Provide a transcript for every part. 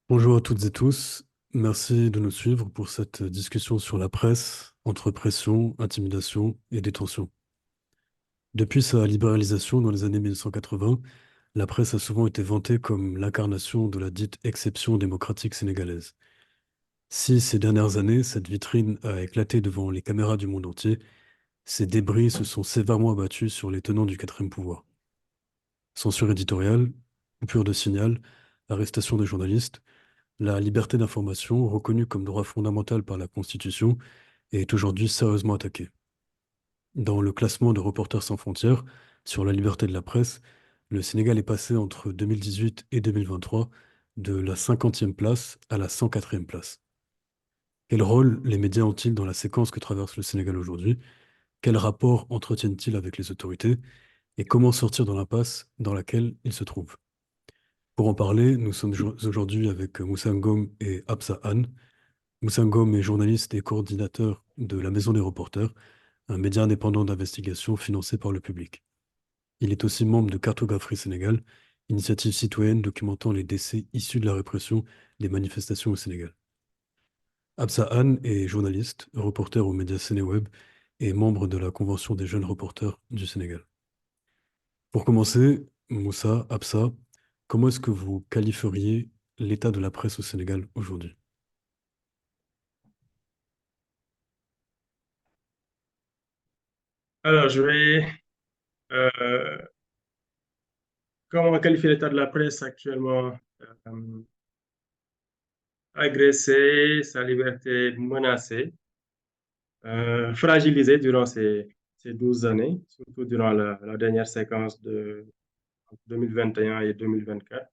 Bonjour à toutes et tous. Merci de nous suivre pour cette discussion sur la presse, entre pression, intimidation et détention. Depuis sa libéralisation dans les années 1980, la presse a souvent été vantée comme l'incarnation de la dite exception démocratique sénégalaise. Si ces dernières années, cette vitrine a éclaté devant les caméras du monde entier, ces débris se sont sévèrement abattus sur les tenants du quatrième pouvoir. Censure éditoriale, coupure de signal, arrestation des journalistes, la liberté d'information, reconnue comme droit fondamental par la Constitution, est aujourd'hui sérieusement attaquée. Dans le classement de Reporters sans frontières sur la liberté de la presse, le Sénégal est passé entre 2018 et 2023 de la 50e place à la 104e place. Quel rôle les médias ont-ils dans la séquence que traverse le Sénégal aujourd'hui? Quel rapport entretiennent-ils avec les autorités? Et comment sortir de l'impasse dans laquelle ils se trouvent? Pour en parler, nous sommes aujourd'hui avec Moussa Ngom et Absa Anne. Moussa Ngom est journaliste et coordinateur de la Maison des Reporters, un média indépendant d'investigation financé par le public. Il est aussi membre de Cartographie Sénégal, initiative citoyenne documentant les décès issus de la répression des manifestations au Sénégal. Absa Anne est journaliste, reporter aux médias Sénéweb et membre de la Convention des jeunes reporters du Sénégal. Pour commencer, Moussa, Absa, comment est-ce que vous qualifieriez l'état de la presse au Sénégal aujourd'hui? Alors, euh, comment qualifier l'état de la presse actuellement? Euh, Agressé, sa liberté menacée, fragilisée durant ces 12 années, surtout durant la dernière séquence de 2021 et 2024,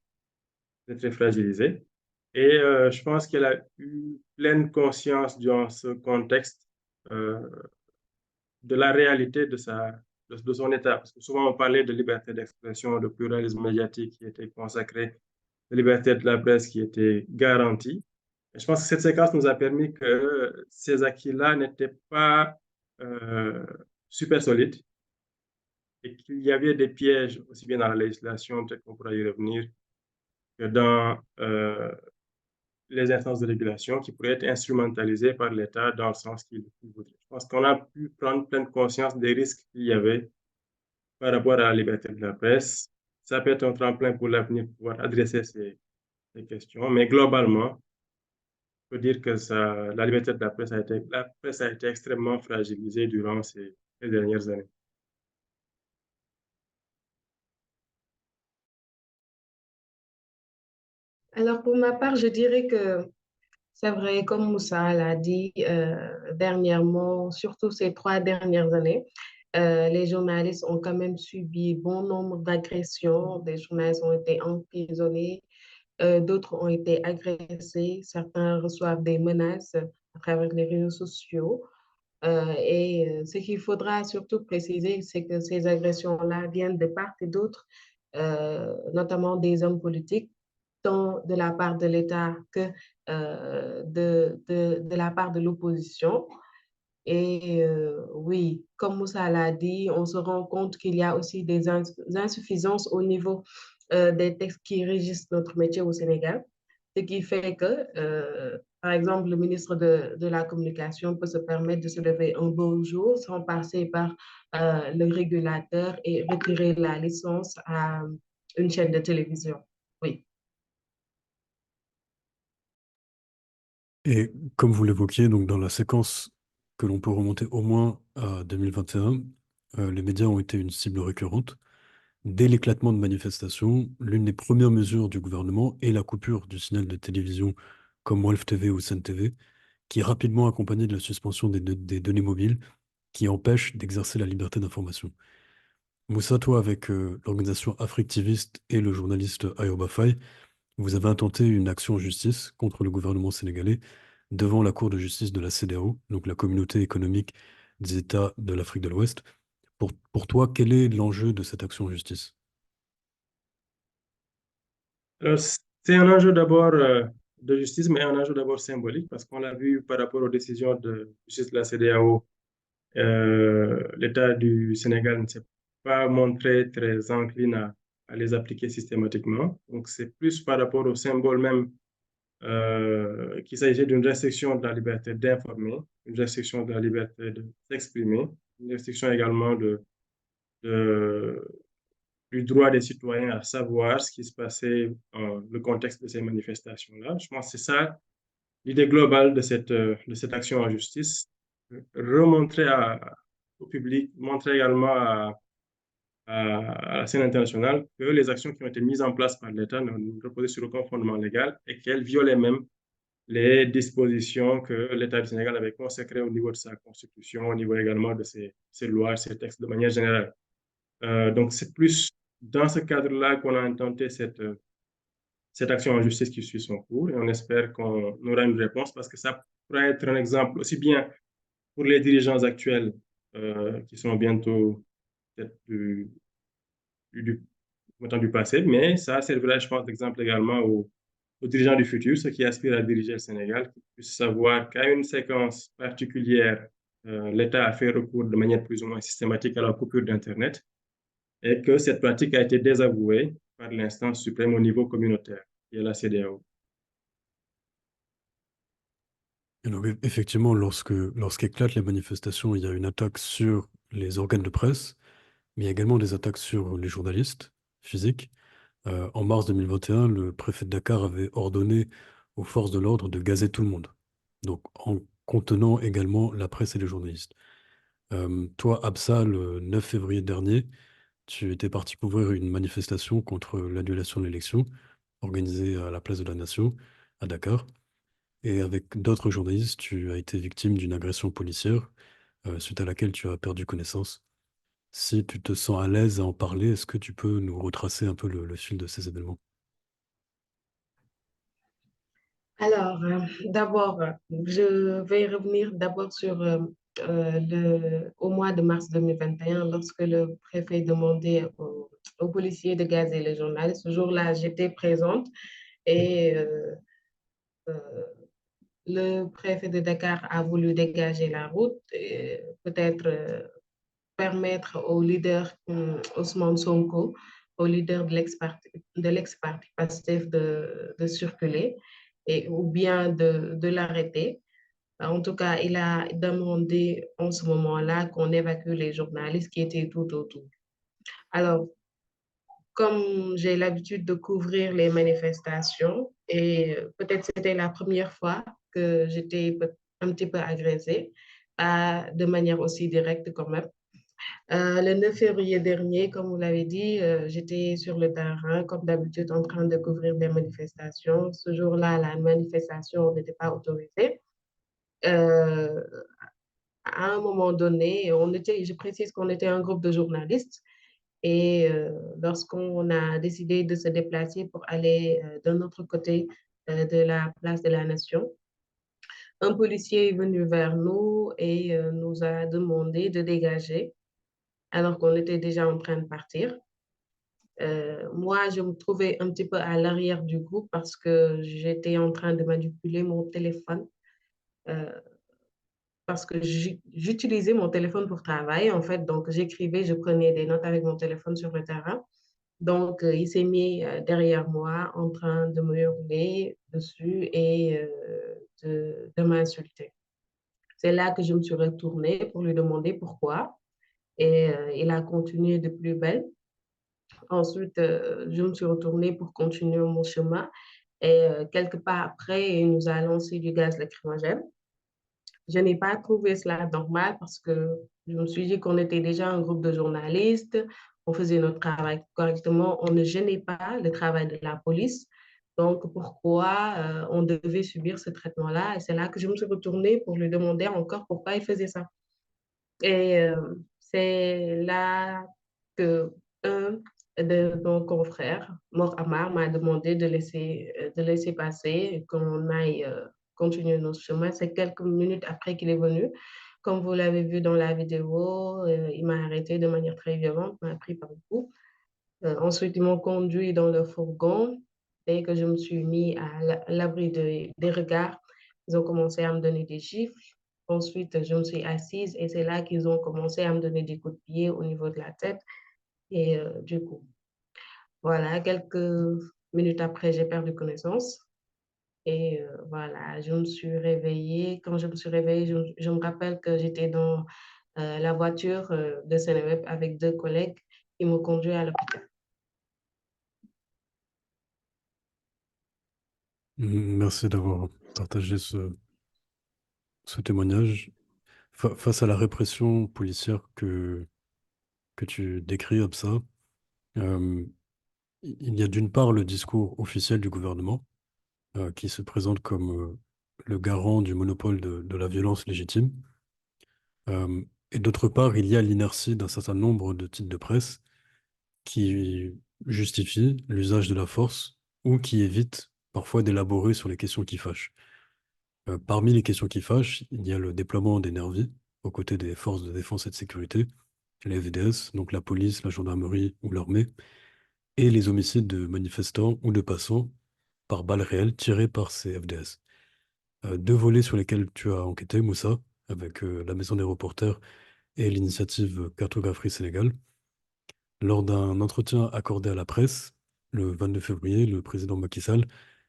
c'est très fragilisée. Et je pense qu'elle a eu pleine conscience durant ce contexte euh, de la réalité de son état. Parce que souvent on parlait de liberté d'expression, de pluralisme médiatique qui était consacré, de liberté de la presse qui était garantie. Et je pense que cette séquence nous a permis que ces acquis-là n'étaient pas euh, super solides et qu'il y avait des pièges aussi bien dans la législation, peut-être qu'on pourra y revenir, que dans les instances de régulation qui pourraient être instrumentalisées par l'État dans le sens qu'il voudrait. Je pense qu'on a pu prendre pleine conscience des risques qu'il y avait par rapport à la liberté de la presse. Ça peut être un tremplin pour l'avenir pour pouvoir adresser ces questions, mais globalement, il faut dire que la liberté de la presse a été extrêmement fragilisée durant ces dernières années. Alors, pour ma part, je dirais que c'est vrai, comme Moussa l'a dit dernièrement, surtout ces 3 dernières années, les journalistes ont quand même subi bon nombre d'agressions. Des journalistes ont été emprisonnés, d'autres ont été agressés, certains reçoivent des menaces à travers les réseaux sociaux. Ce qu'il faudra surtout préciser, c'est que ces agressions-là viennent de part et d'autre, notamment des hommes politiques, tant de la part de l'État que de la part de l'opposition. Oui, comme Moussa l'a dit, on se rend compte qu'il y a aussi des insuffisances au niveau des textes qui régissent notre métier au Sénégal, ce qui fait que, par exemple, le ministre de la Communication peut se permettre de se lever un beau jour sans passer par le régulateur et retirer la licence à une chaîne de télévision. Oui. Et comme vous l'évoquiez, donc dans la séquence que l'on peut remonter au moins à 2021, les médias ont été une cible récurrente. Dès l'éclatement de manifestations, l'une des premières mesures du gouvernement est la coupure du signal de télévision comme Wolf TV ou Sen TV, qui est rapidement accompagnée de la suspension des données mobiles qui empêchent d'exercer la liberté d'information. Moussa, toi, avec l'organisation Africtiviste et le journaliste Ayoba Faye, vous avez intenté une action en justice contre le gouvernement sénégalais devant la Cour de justice de la CEDEAO, donc la communauté économique des États de l'Afrique de l'Ouest. Pour toi, quel est l'enjeu de cette action en justice? Alors, c'est un enjeu d'abord de justice, mais un enjeu d'abord symbolique, parce qu'on l'a vu par rapport aux décisions de justice de la CEDEAO. L'État du Sénégal ne s'est pas montré très enclin à les appliquer systématiquement. Donc, c'est plus par rapport au symbole même qu'il s'agissait d'une restriction de la liberté d'informer, une restriction de la liberté de s'exprimer, une restriction également de- du droit des citoyens à savoir ce qui se passait dans le contexte de ces manifestations-là. Je pense que c'est ça l'idée globale de cette action en justice, remontrer au public, montrer également à la scène internationale que les actions qui ont été mises en place par l'État ne reposaient sur aucun fondement légal et qu'elles violaient même les dispositions que l'État du Sénégal avait consacrées au niveau de sa constitution, au niveau également de ses lois, ses textes de manière générale. Donc, c'est plus dans ce cadre-là qu'on a intenté cette action en justice qui suit son cours et on espère qu'on aura une réponse parce que ça pourrait être un exemple aussi bien pour les dirigeants actuels qui sont bientôt peut-être du, du passé, mais ça servira, je pense, d'exemple également aux dirigeants du futur, ceux qui aspirent à diriger le Sénégal, qui puissent savoir qu'à une séquence particulière, l'État a fait recours de manière plus ou moins systématique à la coupure d'Internet et que cette pratique a été désavouée par l'instance suprême au niveau communautaire, qui est la CEDEAO. Et donc, effectivement, lorsqu'éclatent les manifestations, il y a une attaque sur les organes de presse, mais il y a également des attaques sur les journalistes physiques. En mars 2021, le préfet de Dakar avait ordonné aux forces de l'ordre de gazer tout le monde, donc en contenant également la presse et les journalistes. Toi, Absa, le 9 février dernier, tu étais parti couvrir une manifestation contre l'annulation de l'élection organisée à la place de la Nation à Dakar. Et avec d'autres journalistes, tu as été victime d'une agression policière suite à laquelle tu as perdu connaissance. Si tu te sens à l'aise à en parler, est-ce que tu peux nous retracer un peu le fil de ces événements? Alors, d'abord, je vais revenir d'abord sur au mois de mars 2021, lorsque le préfet demandait aux policiers de gazer les journalistes. Ce jour-là, j'étais présente et euh, le préfet de Dakar a voulu dégager la route, et peut-être permettre au leader Ousmane Sonko, au leader de l'ex-parti PASTEF de circuler ou bien de l'arrêter. En tout cas, il a demandé en ce moment-là qu'on évacue les journalistes qui étaient tout autour. Alors, comme j'ai l'habitude de couvrir les manifestations, et peut-être c'était la première fois que j'étais un petit peu agressée, de manière aussi directe quand même. Le 9 février dernier, comme vous l'avez dit, j'étais sur le terrain, comme d'habitude, en train de couvrir des manifestations. Ce jour-là, la manifestation n'était pas autorisée. Euh, à un moment donné, je précise qu'on était un groupe de journalistes et lorsqu'on a décidé de se déplacer pour aller d'un autre côté de la place de la Nation, un policier est venu vers nous et nous a demandé de dégager alors qu'on était déjà en train de partir. Moi, je me trouvais un petit peu à l'arrière du groupe parce que j'étais en train de manipuler mon téléphone, euh, parce que j'utilisais mon téléphone pour travailler, en fait. Donc, j'écrivais, je prenais des notes avec mon téléphone sur le terrain. Donc, il s'est mis derrière moi en train de me hurler dessus et de m'insulter. C'est là que je me suis retournée pour lui demander pourquoi. Et il a continué de plus belle. Ensuite, je me suis retournée pour continuer mon chemin. Et quelque part après, il nous a lancé du gaz lacrymogène. Je n'ai pas trouvé cela normal parce que je me suis dit qu'on était déjà un groupe de journalistes, on faisait notre travail correctement, on ne gênait pas le travail de la police. Donc, pourquoi on devait subir ce traitement-là? Et c'est là que je me suis retournée pour lui demander encore pourquoi il faisait ça. Et c'est là que un de nos confrères, Mor Amar, m'a demandé de laisser passer et qu'on aille continuer notre chemin. C'est quelques minutes après qu'il est venu. Comme vous l'avez vu dans la vidéo, il m'a arrêté de manière très violente, m'a pris par le cou. Ensuite, ils m'ont conduit dans le fourgon. Dès que je me suis mis à l'abri des regards, ils ont commencé à me donner des gifles. Ensuite, je me suis assise et c'est là qu'ils ont commencé à me donner des coups de pied au niveau de la tête. Et du coup, voilà, quelques minutes après, j'ai perdu connaissance. Et voilà, je me suis réveillée. Quand je me suis réveillée, je me rappelle que j'étais dans la voiture de Seneweb avec deux collègues qui m'ont conduit à l'hôpital. Merci d'avoir partagé ce témoignage. Face à la répression policière que tu décris, Absa, euh, il y a d'une part le discours officiel du gouvernement qui se présente comme le garant du monopole de la violence légitime. Et d'autre part, il y a l'inertie d'un certain nombre de titres de presse qui justifient l'usage de la force ou qui évitent parfois d'élaborer sur les questions qui fâchent. Parmi les questions qui fâchent, il y a le déploiement des nervis aux côtés des forces de défense et de sécurité, les FDS, donc la police, la gendarmerie ou l'armée, et les homicides de manifestants ou de passants par balles réelles tirées par ces FDS. Deux volets sur lesquels tu as enquêté, Moussa, avec la Maison des reporters et l'initiative Cartographie Sénégal. Lors d'un entretien accordé à la presse, le 22 février, le président Macky Sall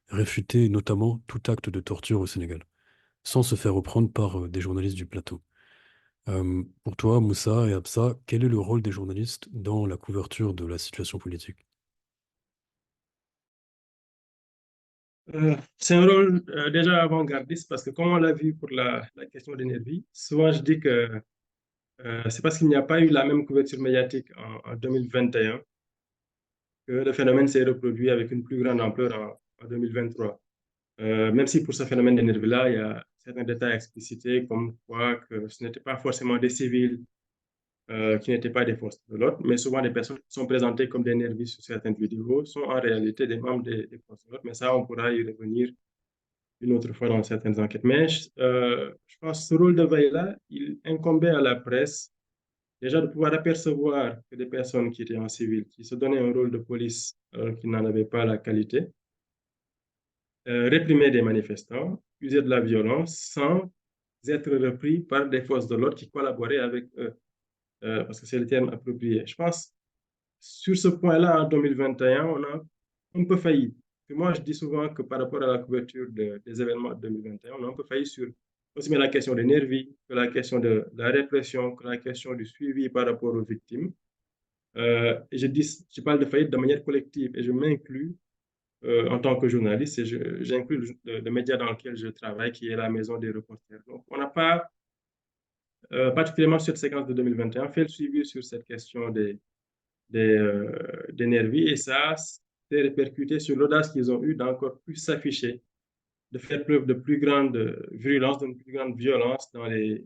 réfutait notamment tout acte de torture au Sénégal, sans se faire reprendre par des journalistes du plateau. Pour toi, Moussa et Absa, quel est le rôle des journalistes dans la couverture de la situation politique? C'est un rôle déjà avant-gardiste parce que comme on l'a vu pour la question d'énergie, souvent je dis que c'est parce qu'il n'y a pas eu la même couverture médiatique en 2021 que le phénomène s'est reproduit avec une plus grande ampleur en 2023. Même si pour ce phénomène d'énergie-là, il y a certains détails explicités comme quoi que ce n'était pas forcément des civils qui n'étaient pas des forces de l'ordre, mais souvent des personnes qui sont présentées comme des nervis sur certaines vidéos sont en réalité des membres des forces de l'ordre. Mais ça, on pourra y revenir une autre fois dans certaines enquêtes. Mais je pense que ce rôle de veille-là, il incombait à la presse déjà de pouvoir apercevoir que des personnes qui étaient en civil, qui se donnaient un rôle de police alors qu'ils n'en avaient pas la qualité, réprimer des manifestants, user de la violence sans être repris par des forces de l'ordre qui collaboraient avec eux, parce que c'est le terme approprié. Je pense sur ce point-là, en 2021, on a un peu failli. Et moi, je dis souvent que par rapport à la couverture des événements de 2021, on a un peu failli sur aussi bien la question des nervis, que la question de la répression, que la question du suivi par rapport aux victimes. Et je parle de faillite de manière collective et je m'inclus en tant que journaliste et j'inclus le média dans lequel je travaille, qui est la Maison des reporters. Donc, on n'a pas, particulièrement sur cette séquence de 2021, fait le suivi sur cette question des nervis et ça s'est répercuté sur l'audace qu'ils ont eue d'encore plus s'afficher, de faire preuve de plus grande virulence, de plus grande violence dans les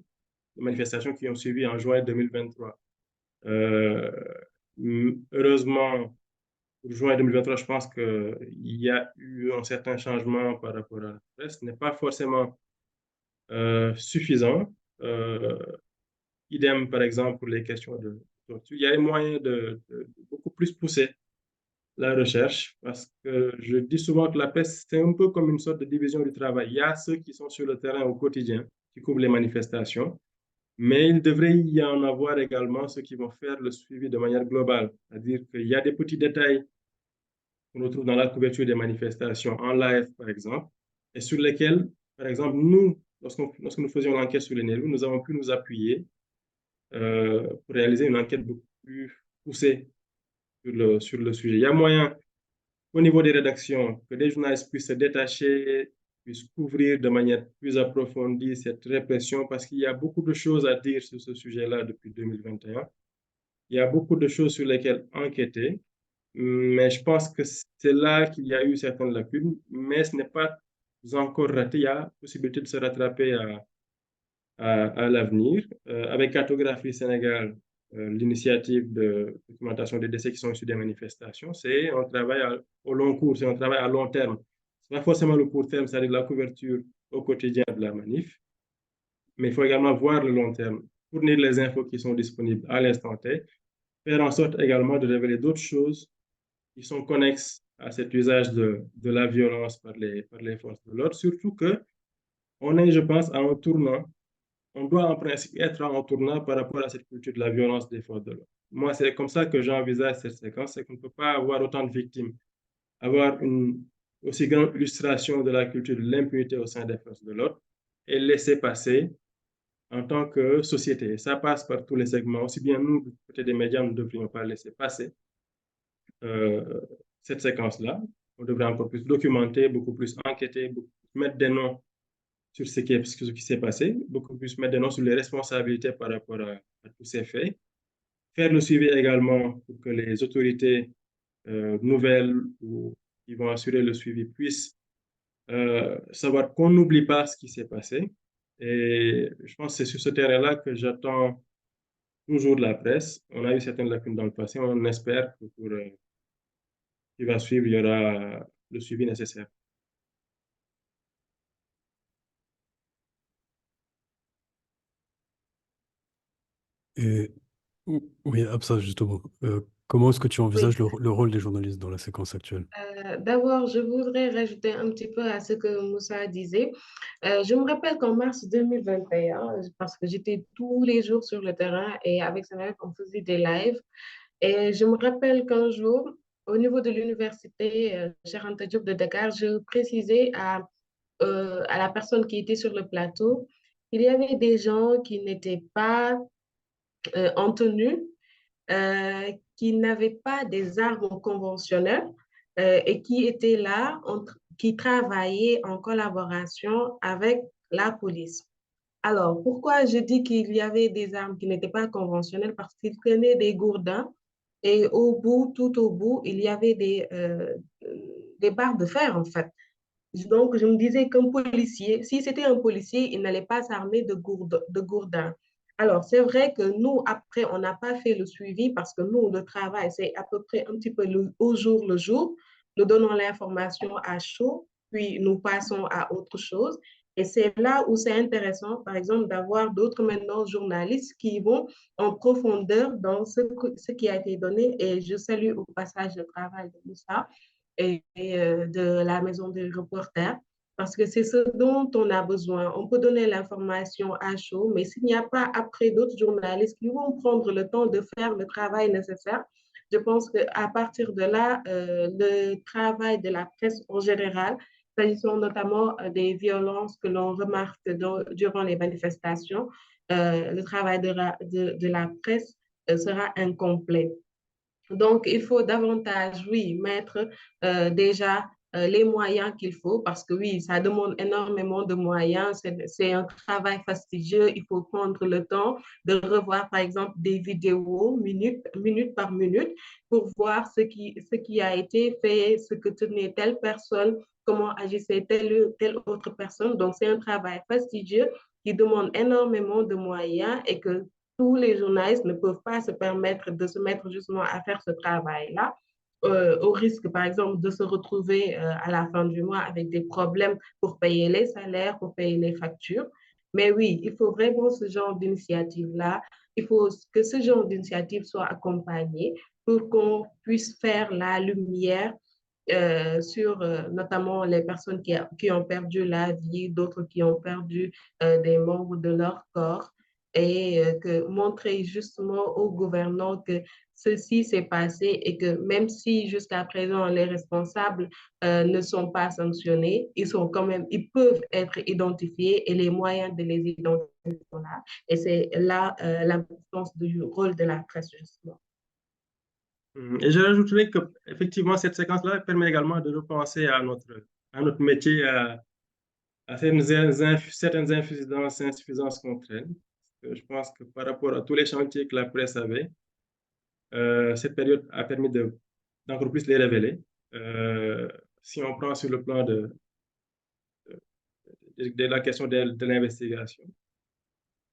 manifestations qui ont suivi en juin 2023. Heureusement, pour juin 2023, je pense qu'il y a eu un certain changement par rapport à la presse. Ce n'est pas forcément suffisant. Idem, par exemple, pour les questions de torture. Il y a un moyen de beaucoup plus pousser la recherche parce que je dis souvent que la presse, c'est un peu comme une sorte de division du travail. Il y a ceux qui sont sur le terrain au quotidien, qui couvrent les manifestations, mais il devrait y en avoir également ceux qui vont faire le suivi de manière globale. C'est-à-dire qu'il y a des petits détails qu'on retrouve dans la couverture des manifestations en live, par exemple, et sur lesquels, par exemple, nous, lorsque nous faisions l'enquête sur les nervis, nous avons pu nous appuyer pour réaliser une enquête beaucoup plus poussée sur le sujet. Il y a moyen, au niveau des rédactions, que des journalistes puissent se détacher, puissent couvrir de manière plus approfondie cette répression, parce qu'il y a beaucoup de choses à dire sur ce sujet-là depuis 2021. Il y a beaucoup de choses sur lesquelles enquêter, mais je pense que c'est là qu'il y a eu certaines lacunes, mais ce n'est pas encore raté. Il y a possibilité de se rattraper à l'avenir. Avec Cartographie Sénégal, l'initiative de documentation des décès qui sont issus des manifestations, c'est un travail au long cours, c'est un travail à long terme. Ce n'est pas forcément le court terme, c'est-à-dire la couverture au quotidien de la manif, mais il faut également voir le long terme, fournir les infos qui sont disponibles à l'instant T, faire en sorte également de révéler d'autres choses qui sont connexes à cet usage de la violence par les forces de l'ordre, surtout que on est, je pense, à un tournant. On doit en principe être à un tournant par rapport à cette culture de la violence des forces de l'ordre. Moi, c'est comme ça que j'envisage cette séquence, c'est qu'on ne peut pas avoir autant de victimes, avoir une aussi grande illustration de la culture de l'impunité au sein des forces de l'ordre et laisser passer en tant que société. Ça passe par tous les segments. Aussi bien nous, du côté des médias, nous ne devrions pas laisser passer euh, cette séquence-là. On devrait encore plus documenter, beaucoup plus enquêter, beaucoup plus mettre des noms sur ce qui s'est passé, beaucoup plus mettre des noms sur les responsabilités par rapport à tous ces faits. Faire le suivi également pour que les autorités nouvelles ou qui vont assurer le suivi puissent savoir qu'on n'oublie pas ce qui s'est passé. Et je pense que c'est sur ce terrain-là que j'attends toujours de la presse. On a eu certaines lacunes dans le passé. On espère que pour qui va suivre, il y aura le suivi nécessaire. Et oui, Absa, justement, comment est-ce que tu Oui. envisages le rôle des journalistes dans la séquence actuelle? D'abord, je voudrais rajouter un petit peu à ce que Moussa disait. Je me rappelle qu'en mars 2021, parce que j'étais tous les jours sur le terrain et avec Samuel, on faisait des lives. Et je me rappelle qu'un jour, au niveau de l'université Cheikh Anta Diop de Dakar, je précisais à la personne qui était sur le plateau qu'il y avait des gens qui n'étaient pas en tenue, qui n'avaient pas des armes conventionnelles et qui étaient là, qui travaillaient en collaboration avec la police. Alors, pourquoi je dis qu'il y avait des armes qui n'étaient pas conventionnelles? Parce qu'ils tenaient des gourdins et au bout, tout au bout, il y avait des barres de fer, en fait. Donc, je me disais qu'un policier, si c'était un policier, il n'allait pas s'armer de gourdin. Alors, c'est vrai que nous, après, on n'a pas fait le suivi parce que nous, le travail, c'est à peu près un petit peu au jour le jour. Nous donnons l'information à chaud, puis nous passons à autre chose. Et c'est là où c'est intéressant, par exemple, d'avoir d'autres maintenant journalistes qui vont en profondeur dans ce qui a été donné. Et je salue au passage le travail de Moussa et de la maison des reporters, parce que c'est ce dont on a besoin. On peut donner l'information à chaud, mais s'il n'y a pas après d'autres journalistes qui vont prendre le temps de faire le travail nécessaire, je pense qu'à partir de là, le travail de la presse en général, s'agissant notamment des violences que l'on remarque durant les manifestations, le travail de la presse sera incomplet. Donc, il faut davantage, oui, mettre déjà les moyens qu'il faut parce que oui, ça demande énormément de moyens. C'est un travail fastidieux. Il faut prendre le temps de revoir, par exemple, des vidéos minute par minute pour voir ce qui a été fait, ce que tenait telle personne, comment agissait telle autre personne. Donc, c'est un travail fastidieux qui demande énormément de moyens et que tous les journalistes ne peuvent pas se permettre de se mettre justement à faire ce travail-là, au risque, par exemple, de se retrouver à la fin du mois avec des problèmes pour payer les salaires, pour payer les factures. Mais oui, il faut vraiment ce genre d'initiative-là. Il faut que ce genre d'initiative soit accompagné pour qu'on puisse faire la lumière sur notamment les personnes qui ont perdu la vie, d'autres qui ont perdu des membres de leur corps et que montrer justement aux gouvernants que ceci s'est passé et que même si jusqu'à présent les responsables ne sont pas sanctionnés, ils sont quand même, ils peuvent être identifiés et les moyens de les identifier sont là. Et c'est là l'importance du rôle de la presse justement. Et je rajouterais que effectivement cette séquence-là permet également de repenser à notre métier, à certaines insuffisances contre elles. Je pense que par rapport à tous les chantiers que la presse avait, cette période a permis d'encore plus les révéler. Si on prend sur le plan de la question de l'investigation,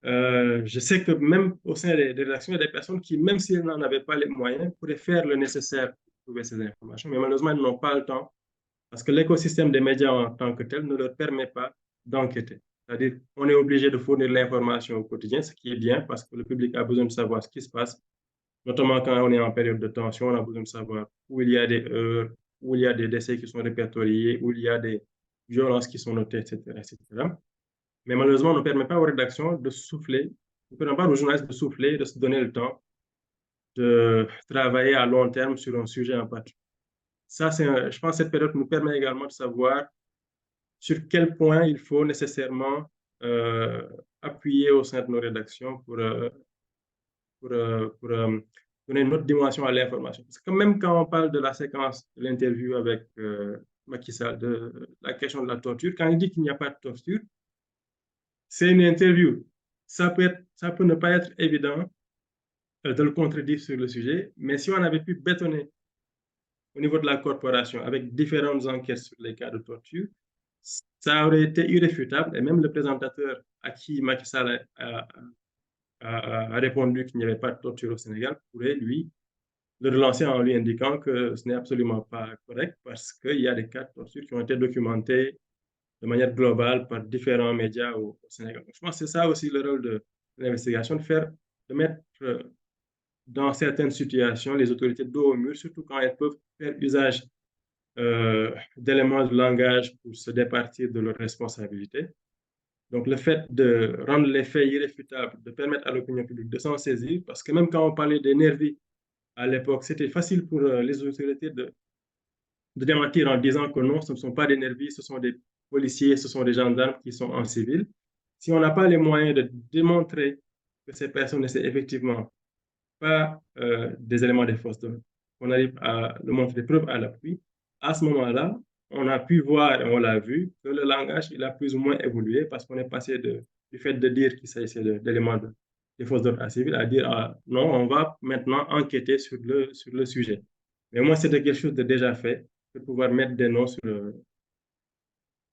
je sais que même au sein des rédactions, il y a des personnes qui, même s'ils n'en avaient pas les moyens, pourraient faire le nécessaire pour trouver ces informations, mais malheureusement, ils n'ont pas le temps parce que l'écosystème des médias en tant que tel ne leur permet pas d'enquêter. C'est-à-dire qu'on est obligé de fournir l'information au quotidien, ce qui est bien parce que le public a besoin de savoir ce qui se passe, notamment quand on est en période de tension, on a besoin de savoir où il y a des heurts, où il y a des décès qui sont répertoriés, où il y a des violences qui sont notées, etc., etc. Mais malheureusement, on ne permet pas aux rédactions de souffler, on ne permet pas aux journalistes de souffler, de se donner le temps de travailler à long terme sur un sujet en particulier. ça, je pense que cette période nous permet également de savoir sur quel point il faut nécessairement appuyer au sein de nos rédactions pour donner une autre dimension à l'information. Parce que même quand on parle de la séquence de l'interview avec Macky Sall, de la question de la torture, quand il dit qu'il n'y a pas de torture, c'est une interview. Ça peut ne pas être évident de le contredire sur le sujet, mais si on avait pu bétonner au niveau de la corporation avec différentes enquêtes sur les cas de torture, ça aurait été irréfutable et même le présentateur à qui Macky Sall a répondu qu'il n'y avait pas de torture au Sénégal pourrait, lui, le relancer en lui indiquant que ce n'est absolument pas correct parce qu'il y a des cas de torture qui ont été documentés de manière globale par différents médias au Sénégal. Donc, je pense que c'est ça aussi le rôle de l'investigation, de mettre dans certaines situations les autorités dos au mur, surtout quand elles peuvent faire usage d'éléments de langage pour se départir de leurs responsabilités. Donc, le fait de rendre les faits irréfutables, de permettre à l'opinion publique de s'en saisir, parce que même quand on parlait des nervis à l'époque, c'était facile pour les autorités de démentir en disant que non, ce ne sont pas des nervis, ce sont des policiers, ce sont des gendarmes qui sont en civil. Si on n'a pas les moyens de démontrer que ces personnes ne sont effectivement pas des éléments des forces de l'ordre, on arrive à le montrer des preuves à l'appui, à ce moment-là, on a pu voir et on l'a vu que le langage, il a plus ou moins évolué parce qu'on est passé du fait de dire qu'il s'agissait d'éléments des forces d'ordre à civil à dire ah, non, on va maintenant enquêter sur le sujet. Mais moi, c'était quelque chose de déjà fait, de pouvoir mettre des noms sur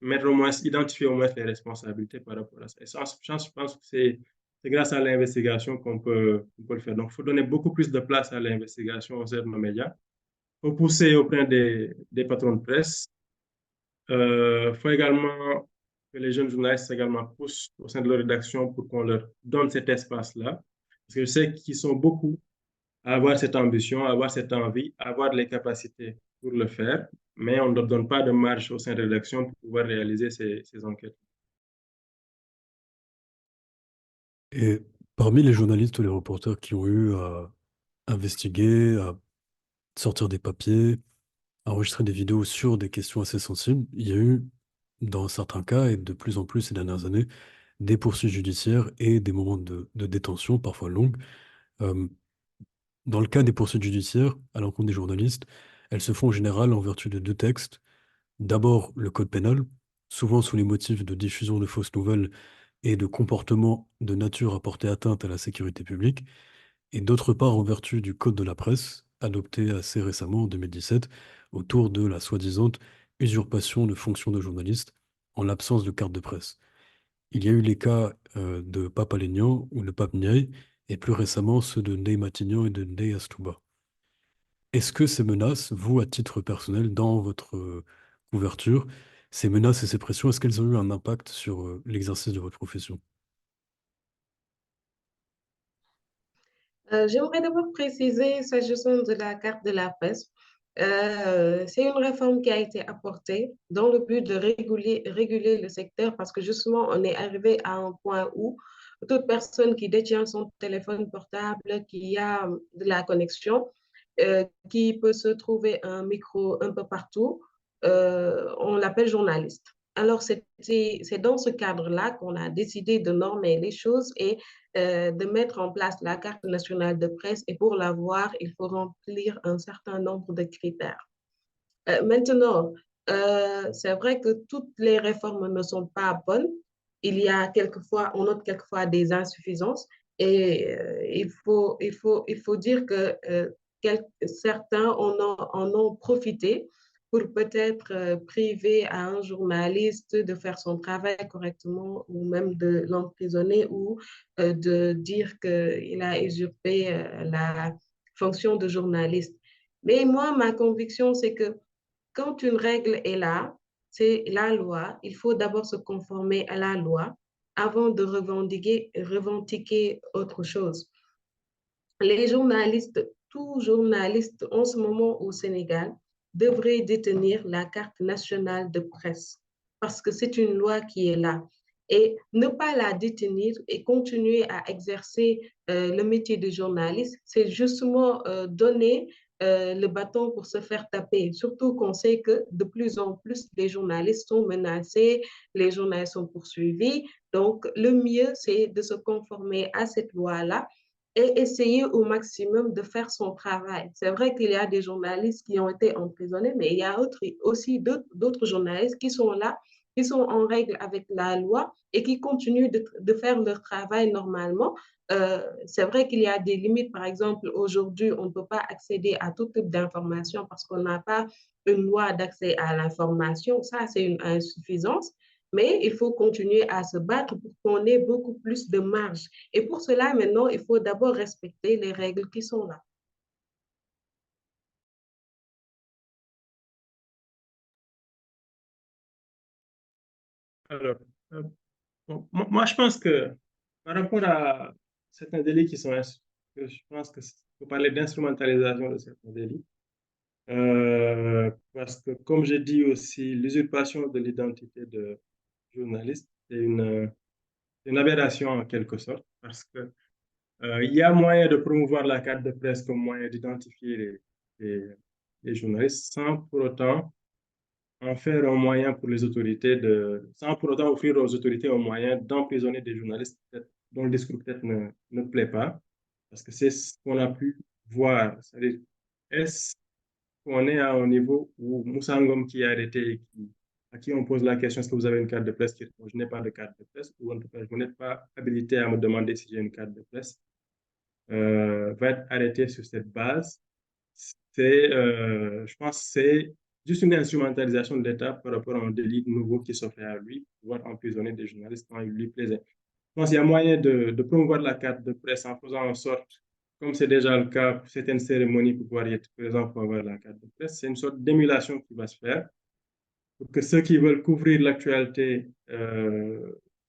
mettre au moins, identifier au moins les responsabilités par rapport à ça. Et ça, je pense que c'est grâce à l'investigation qu'on peut le faire. Donc, il faut donner beaucoup plus de place à l'investigation au sein de nos médias. Il faut pousser auprès des patrons de presse. Il faut également que les jeunes journalistes également poussent au sein de leur rédaction pour qu'on leur donne cet espace-là. Parce que je sais qu'ils sont beaucoup à avoir cette ambition, à avoir cette envie, à avoir les capacités pour le faire, mais on ne leur donne pas de marge au sein de la rédaction pour pouvoir réaliser ces enquêtes. Et parmi les journalistes ou les reporters qui ont eu à investiguer, à sortir des papiers, à enregistrer des vidéos sur des questions assez sensibles, il y a eu, dans certains cas, et de plus en plus ces dernières années, des poursuites judiciaires et des moments de détention, parfois longues. Euh, Dans le cas des poursuites judiciaires à l'encontre des journalistes, elles se font en général en vertu de deux textes. D'abord, le code pénal, souvent sous les motifs de diffusion de fausses nouvelles et de comportements de nature à porter atteinte à la sécurité publique, et d'autre part en vertu du code de la presse, adopté assez récemment en 2017, autour de la soi-disant usurpation de fonction de journaliste en l'absence de carte de presse. Il y a eu les cas de Pape Alé-Niang ou le Pape Ndiaye, et plus récemment ceux de Ndeye Matignon et de Ndeye Astouba. Est-ce que ces menaces, vous, à titre personnel, dans votre couverture, ces menaces et ces pressions, est-ce qu'elles ont eu un impact sur l'exercice de votre profession? J'aimerais d'abord préciser, s'agissant de la carte de la presse, c'est une réforme qui a été apportée dans le but de réguler le secteur parce que justement, on est arrivé à un point où toute personne qui détient son téléphone portable, qui a de la connexion, qui peut se trouver un micro un peu partout, on l'appelle journaliste. Alors, c'est dans ce cadre-là qu'on a décidé de normer les choses et de mettre en place la carte nationale de presse. Et pour l'avoir, il faut remplir un certain nombre de critères. Maintenant, c'est vrai que toutes les réformes ne sont pas bonnes. On note quelquefois des insuffisances et il faut dire que certains en ont profité pour peut-être priver à un journaliste de faire son travail correctement ou même de l'emprisonner ou de dire qu'il a usurpé la fonction de journaliste. Mais moi, ma conviction, c'est que quand une règle est là, c'est la loi. Il faut d'abord se conformer à la loi avant de revendiquer autre chose. Les journalistes, tout journaliste en ce moment au Sénégal devrait détenir la carte nationale de presse parce que c'est une loi qui est là. Et ne pas la détenir et continuer à exercer le métier de journaliste, c'est justement donner le bâton pour se faire taper. Surtout qu'on sait que de plus en plus, les journalistes sont menacés, les journalistes sont poursuivis. Donc, le mieux, c'est de se conformer à cette loi-là et essayer au maximum de faire son travail. C'est vrai qu'il y a des journalistes qui ont été emprisonnés, mais il y a aussi d'autres journalistes qui sont là, qui sont en règle avec la loi et qui continuent de faire leur travail normalement. C'est vrai qu'il y a des limites. Par exemple, aujourd'hui, on ne peut pas accéder à tout type d'information parce qu'on n'a pas une loi d'accès à l'information. Ça, c'est une insuffisance. Mais il faut continuer à se battre pour qu'on ait beaucoup plus de marge. Et pour cela, maintenant, il faut d'abord respecter les règles qui sont là. Alors, euh, bon, moi, je pense que par rapport à certains délits qui sont, je pense que faut parler d'instrumentalisation de certains délits. Parce que, comme j'ai dit aussi, l'usurpation de l'identité de journaliste, c'est une aberration en quelque sorte, parce que il y a moyen de promouvoir la carte de presse comme moyen d'identifier les, les journalistes sans pour autant en faire un moyen pour les autorités sans pour autant offrir aux autorités un moyen d'emprisonner des journalistes dont le discours peut-être ne plaît pas, parce que c'est ce qu'on a pu voir. C'est-à-dire, est-ce qu'on est à un niveau où Moussa Ngom qui est arrêté, à qui on pose la question, est-ce que vous avez une carte de presse, qui répond, je n'ai pas de carte de presse, ou en tout cas, vous n'êtes pas habilité à me demander si j'ai une carte de presse, va être arrêté sur cette base. Je pense que c'est juste une instrumentalisation de l'État par rapport à un délit nouveau qui s'offre à lui, pouvoir emprisonner des journalistes quand il lui plaisait. Je pense qu'il y a moyen de promouvoir la carte de presse en faisant en sorte, comme c'est déjà le cas pour certaines cérémonies, pour pouvoir y être présent pour avoir la carte de presse, c'est une sorte d'émulation qui va se faire pour que ceux qui veulent couvrir l'actualité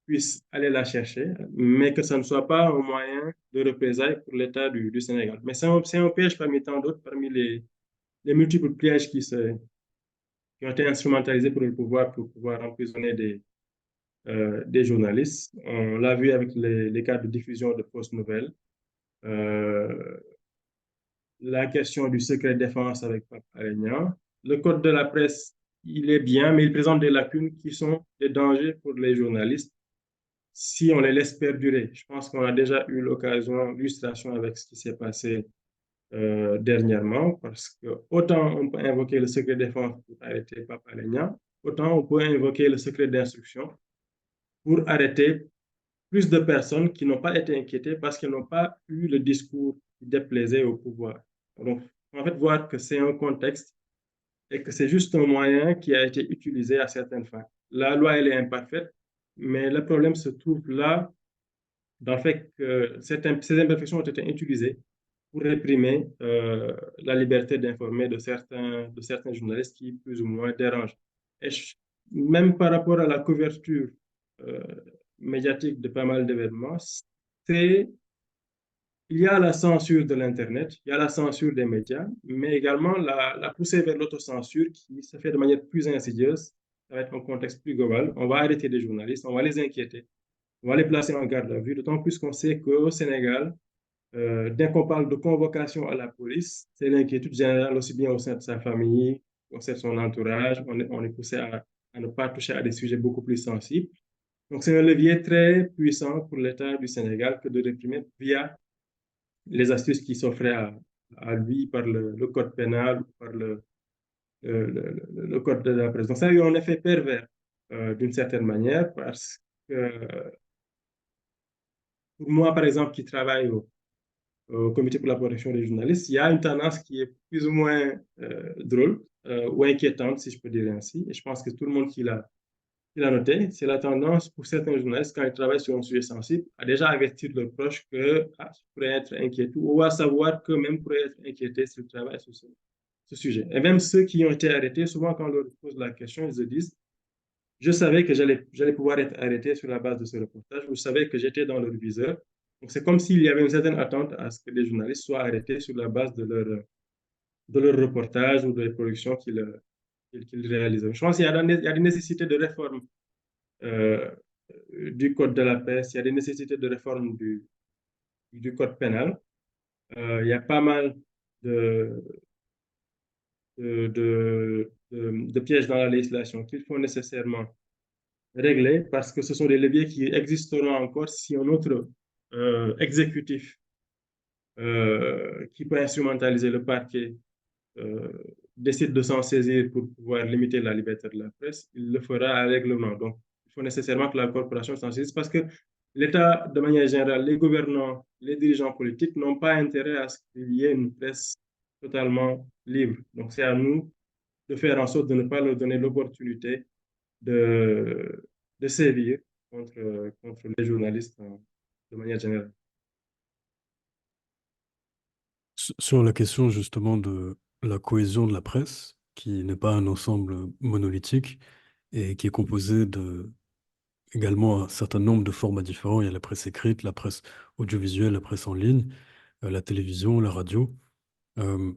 puissent aller la chercher, mais que ça ne soit pas un moyen de représailles pour l'État du Sénégal. Mais c'est un piège parmi tant d'autres, parmi les multiples pièges qui ont été instrumentalisés pour pouvoir emprisonner des journalistes. On l'a vu avec les cas de diffusion de fausses nouvelles. Euh, la question du secret défense avec Pape Alé Niang. Le code de la presse, il est bien, mais il présente des lacunes qui sont des dangers pour les journalistes si on les laisse perdurer. Je pense qu'on a déjà eu l'illustration avec ce qui s'est passé dernièrement, parce que autant on peut invoquer le secret défense pour arrêter Pape Alé Niang, autant on peut invoquer le secret d'instruction pour arrêter plus de personnes qui n'ont pas été inquiétées parce qu'elles n'ont pas eu le discours qui déplaisait au pouvoir. Donc, en fait, voir que c'est un contexte et que c'est juste un moyen qui a été utilisé à certaines fins. La loi, elle est imparfaite, mais le problème se trouve là, dans le fait que ces imperfections ont été utilisées pour réprimer la liberté d'informer de certains journalistes qui, plus ou moins, dérangent. Et même par rapport à la couverture euh, médiatique de pas mal d'événements, c'est il y a la censure de l'Internet, il y a la censure des médias, mais également la poussée vers l'autocensure qui se fait de manière plus insidieuse. Ça va être un contexte plus global. On va arrêter des journalistes, on va les inquiéter, on va les placer en garde à vue, d'autant plus qu'on sait qu'au Sénégal, dès qu'on parle de convocation à la police, c'est l'inquiétude générale aussi bien au sein de sa famille, au sein de son entourage. On est poussé à ne pas toucher à des sujets beaucoup plus sensibles. Donc, c'est un levier très puissant pour l'État du Sénégal que de réprimer via les astuces qui s'offraient à lui par le code pénal, par le code de la presse. Donc, ça a eu un effet pervers d'une certaine manière parce que pour moi, par exemple, qui travaille au Comité pour la protection des journalistes, il y a une tendance qui est plus ou moins drôle ou inquiétante, si je peux dire ainsi. Et je pense que tout le monde qui l'a noté, c'est la tendance pour certains journalistes, quand ils travaillent sur un sujet sensible, à déjà avertir leurs proches que je pourrais être inquiété ou à savoir qu'eux-mêmes pourraient être inquiétés s'ils travaillent sur ce sujet. Et même ceux qui ont été arrêtés, souvent quand on leur pose la question, ils se disent, je savais que j'allais pouvoir être arrêté sur la base de ce reportage, ou je savais que j'étais dans leur viseur. Donc c'est comme s'il y avait une certaine attente à ce que les journalistes soient arrêtés sur la base de leur reportage ou de les productions qu'ils réalisent. Je pense qu'il y a des nécessités de réforme euh, du code de la presse, il y a des nécessités de réforme du code pénal. Il y a pas mal de, de pièges dans la législation qu'il faut nécessairement régler parce que ce sont des leviers qui existeront encore si un autre exécutif qui peut instrumentaliser le parquet euh, décide de s'en saisir pour pouvoir limiter la liberté de la presse, il le fera à règlement. Donc, il faut nécessairement que la corporation s'en saisisse parce que l'État, de manière générale, les gouvernants, les dirigeants politiques n'ont pas intérêt à ce qu'il y ait une presse totalement libre. Donc, c'est à nous de faire en sorte de ne pas leur donner l'opportunité de, de sévir contre les journalistes de manière générale. Sur la question justement de la cohésion de la presse, qui n'est pas un ensemble monolithique et qui est composé de également un certain nombre de formats différents. Il y a la presse écrite, la presse audiovisuelle, la presse en ligne, la télévision, la radio.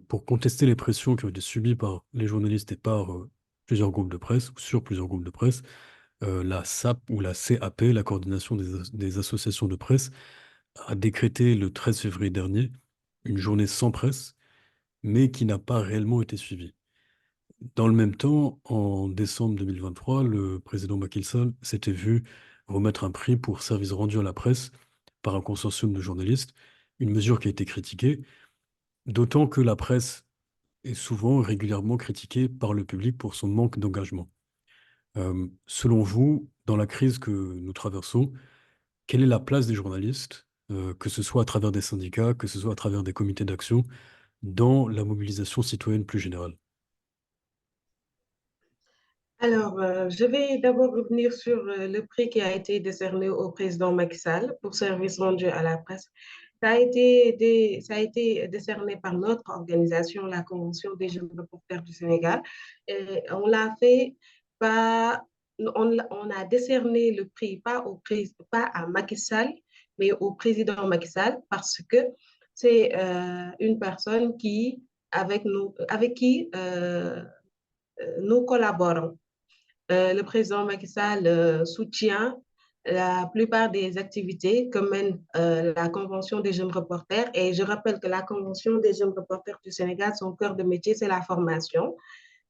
Pour contester les pressions qui ont été subies par les journalistes et par plusieurs groupes de presse, ou sur plusieurs groupes de presse, la SAP ou la CAP, la coordination des associations de presse, a décrété le 13 février dernier une journée sans presse, mais qui n'a pas réellement été suivie. Dans le même temps, en décembre 2023, le président Macky Sall s'était vu remettre un prix pour service rendu à la presse par un consortium de journalistes, une mesure qui a été critiquée, d'autant que la presse est souvent régulièrement critiquée par le public pour son manque d'engagement. Selon vous, dans la crise que nous traversons, quelle est la place des journalistes, que ce soit à travers des syndicats, que ce soit à travers des comités d'action, dans la mobilisation citoyenne plus générale? Alors, je vais d'abord revenir sur le prix qui a été décerné au président Macky Sall pour service rendu à la presse. Ça a été décerné par notre organisation, la Convention des jeunes reporters du Sénégal. Et on l'a fait pas, on a décerné le prix pas à Macky Sall, mais au président Macky Sall parce que c'est une personne avec qui nous collaborons. Le président Macky Sall soutient la plupart des activités que mène la Convention des jeunes reporters. Et je rappelle que la Convention des jeunes reporters du Sénégal, son cœur de métier, c'est la formation.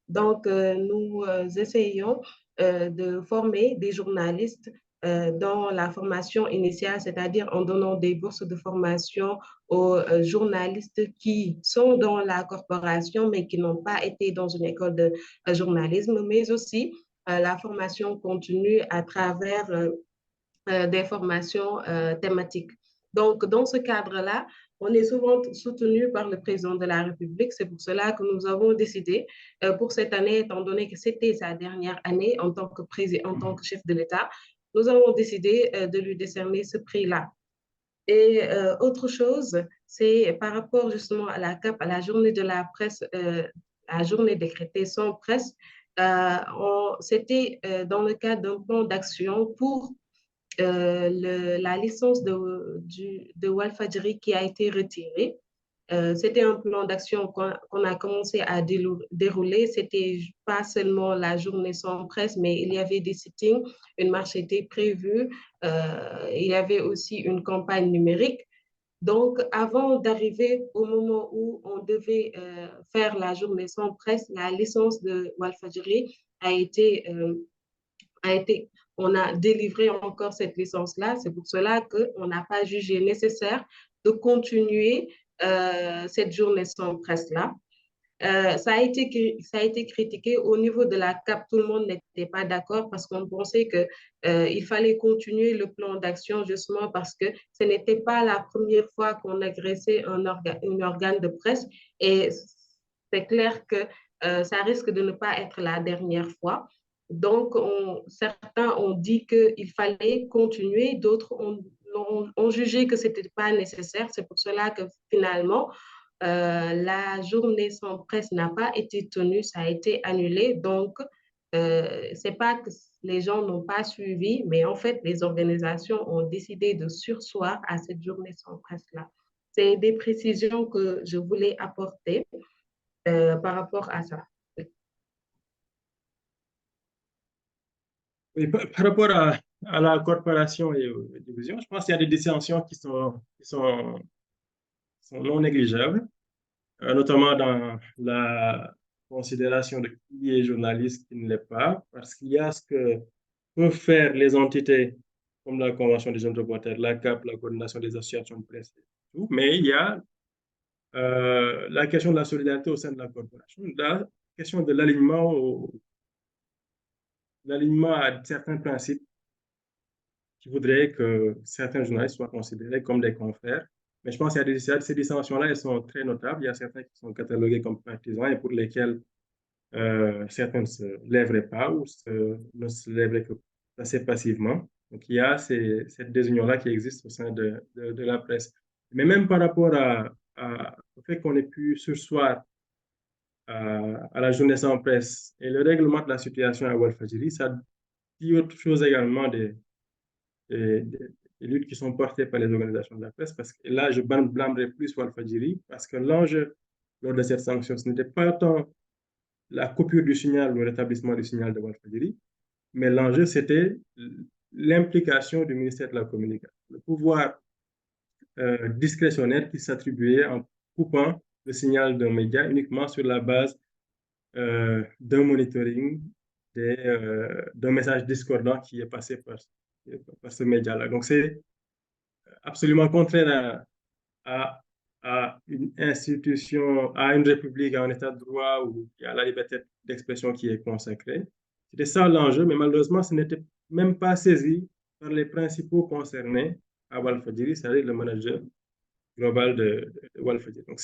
Donc, nous essayons de former des journalistes dans la formation initiale, c'est-à-dire en donnant des bourses de formation aux journalistes qui sont dans la corporation, mais qui n'ont pas été dans une école de journalisme, mais aussi la formation continue à travers des formations thématiques. Donc, dans ce cadre-là, on est souvent soutenu par le président de la République. C'est pour cela que nous avons décidé pour cette année, étant donné que c'était sa dernière année en tant que président, en tant que chef de l'État, nous avons décidé de lui décerner ce prix-là. Et autre chose, c'est par rapport justement à la CAP, à la journée de la presse, la journée décrétée sans presse, c'était dans le cadre d'un plan d'action pour la licence de Walfadjri qui a été retirée. C'était un plan d'action qu'on a commencé à dérouler. C'était pas seulement la journée sans presse, mais il y avait des sittings, une marche était prévue, il y avait aussi une campagne numérique. Donc, avant d'arriver au moment où on devait faire la journée sans presse, la licence de Walfadjri a été, on a délivré encore cette licence-là. C'est pour cela qu'on n'a pas jugé nécessaire de continuer cette journée sans presse-là. Ça a été critiqué au niveau de la CAP. Tout le monde n'était pas d'accord parce qu'on pensait qu'il fallait continuer le plan d'action justement parce que ce n'était pas la première fois qu'on agressait un organe de presse et c'est clair que ça risque de ne pas être la dernière fois. Donc, certains ont dit qu'il fallait continuer, d'autres ont jugé que ce n'était pas nécessaire. C'est pour cela que finalement, la journée sans presse n'a pas été tenue, ça a été annulé. Donc, c'est pas que les gens n'ont pas suivi, mais en fait, les organisations ont décidé de surseoir à cette journée sans presse-là. C'est des précisions que je voulais apporter par rapport à ça. Oui, par rapport à la corporation et aux divisions, je pense qu'il y a des dissensions qui sont non négligeables, notamment dans considération de qui est journaliste, qui ne l'est pas, parce qu'il y a ce que peuvent faire les entités comme la Convention des jeunes reporters, la CAP, la Coordination des associations de presse, et tout, mais il y a la question de la solidarité au sein de la corporation, la question de l'alignement à certains principes qui voudraient que certains journalistes soient considérés comme des confrères. Mais je pense qu'il y a ces distinctions-là, elles sont très notables. Il y a certains qui sont catalogués comme partisans et pour lesquels certains ne se lèveraient pas ou ne se lèveraient que assez passivement. Donc, il y a cette désunion-là qui existe au sein de la presse. Mais même par rapport au fait qu'on ait pu surseoir à la journée sans presse et le règlement de la situation à Walfadjiri, ça dit autre chose également des luttes qui sont portées par les organisations de la presse. Parce que là, je blâmerais plus Walfadjiri parce que l'enjeu lors de cette sanction, ce n'était pas tant la coupure du signal ou le rétablissement du signal de Walfadjiri, mais l'enjeu, c'était l'implication du ministère de la Communication, le pouvoir discrétionnaire qui s'attribuait en coupant le signal d'un média uniquement sur la base d'un monitoring, d'un message discordant qui est passé par ce média-là. Donc, c'est absolument contraire à, à une institution, à une république, à un état de droit où il y a la liberté d'expression qui est consacrée. C'était ça l'enjeu, mais malheureusement, ce n'était même pas saisi par les principaux concernés à Walfadjiri, c'est-à-dire le manager global de Walfadjiri. Donc,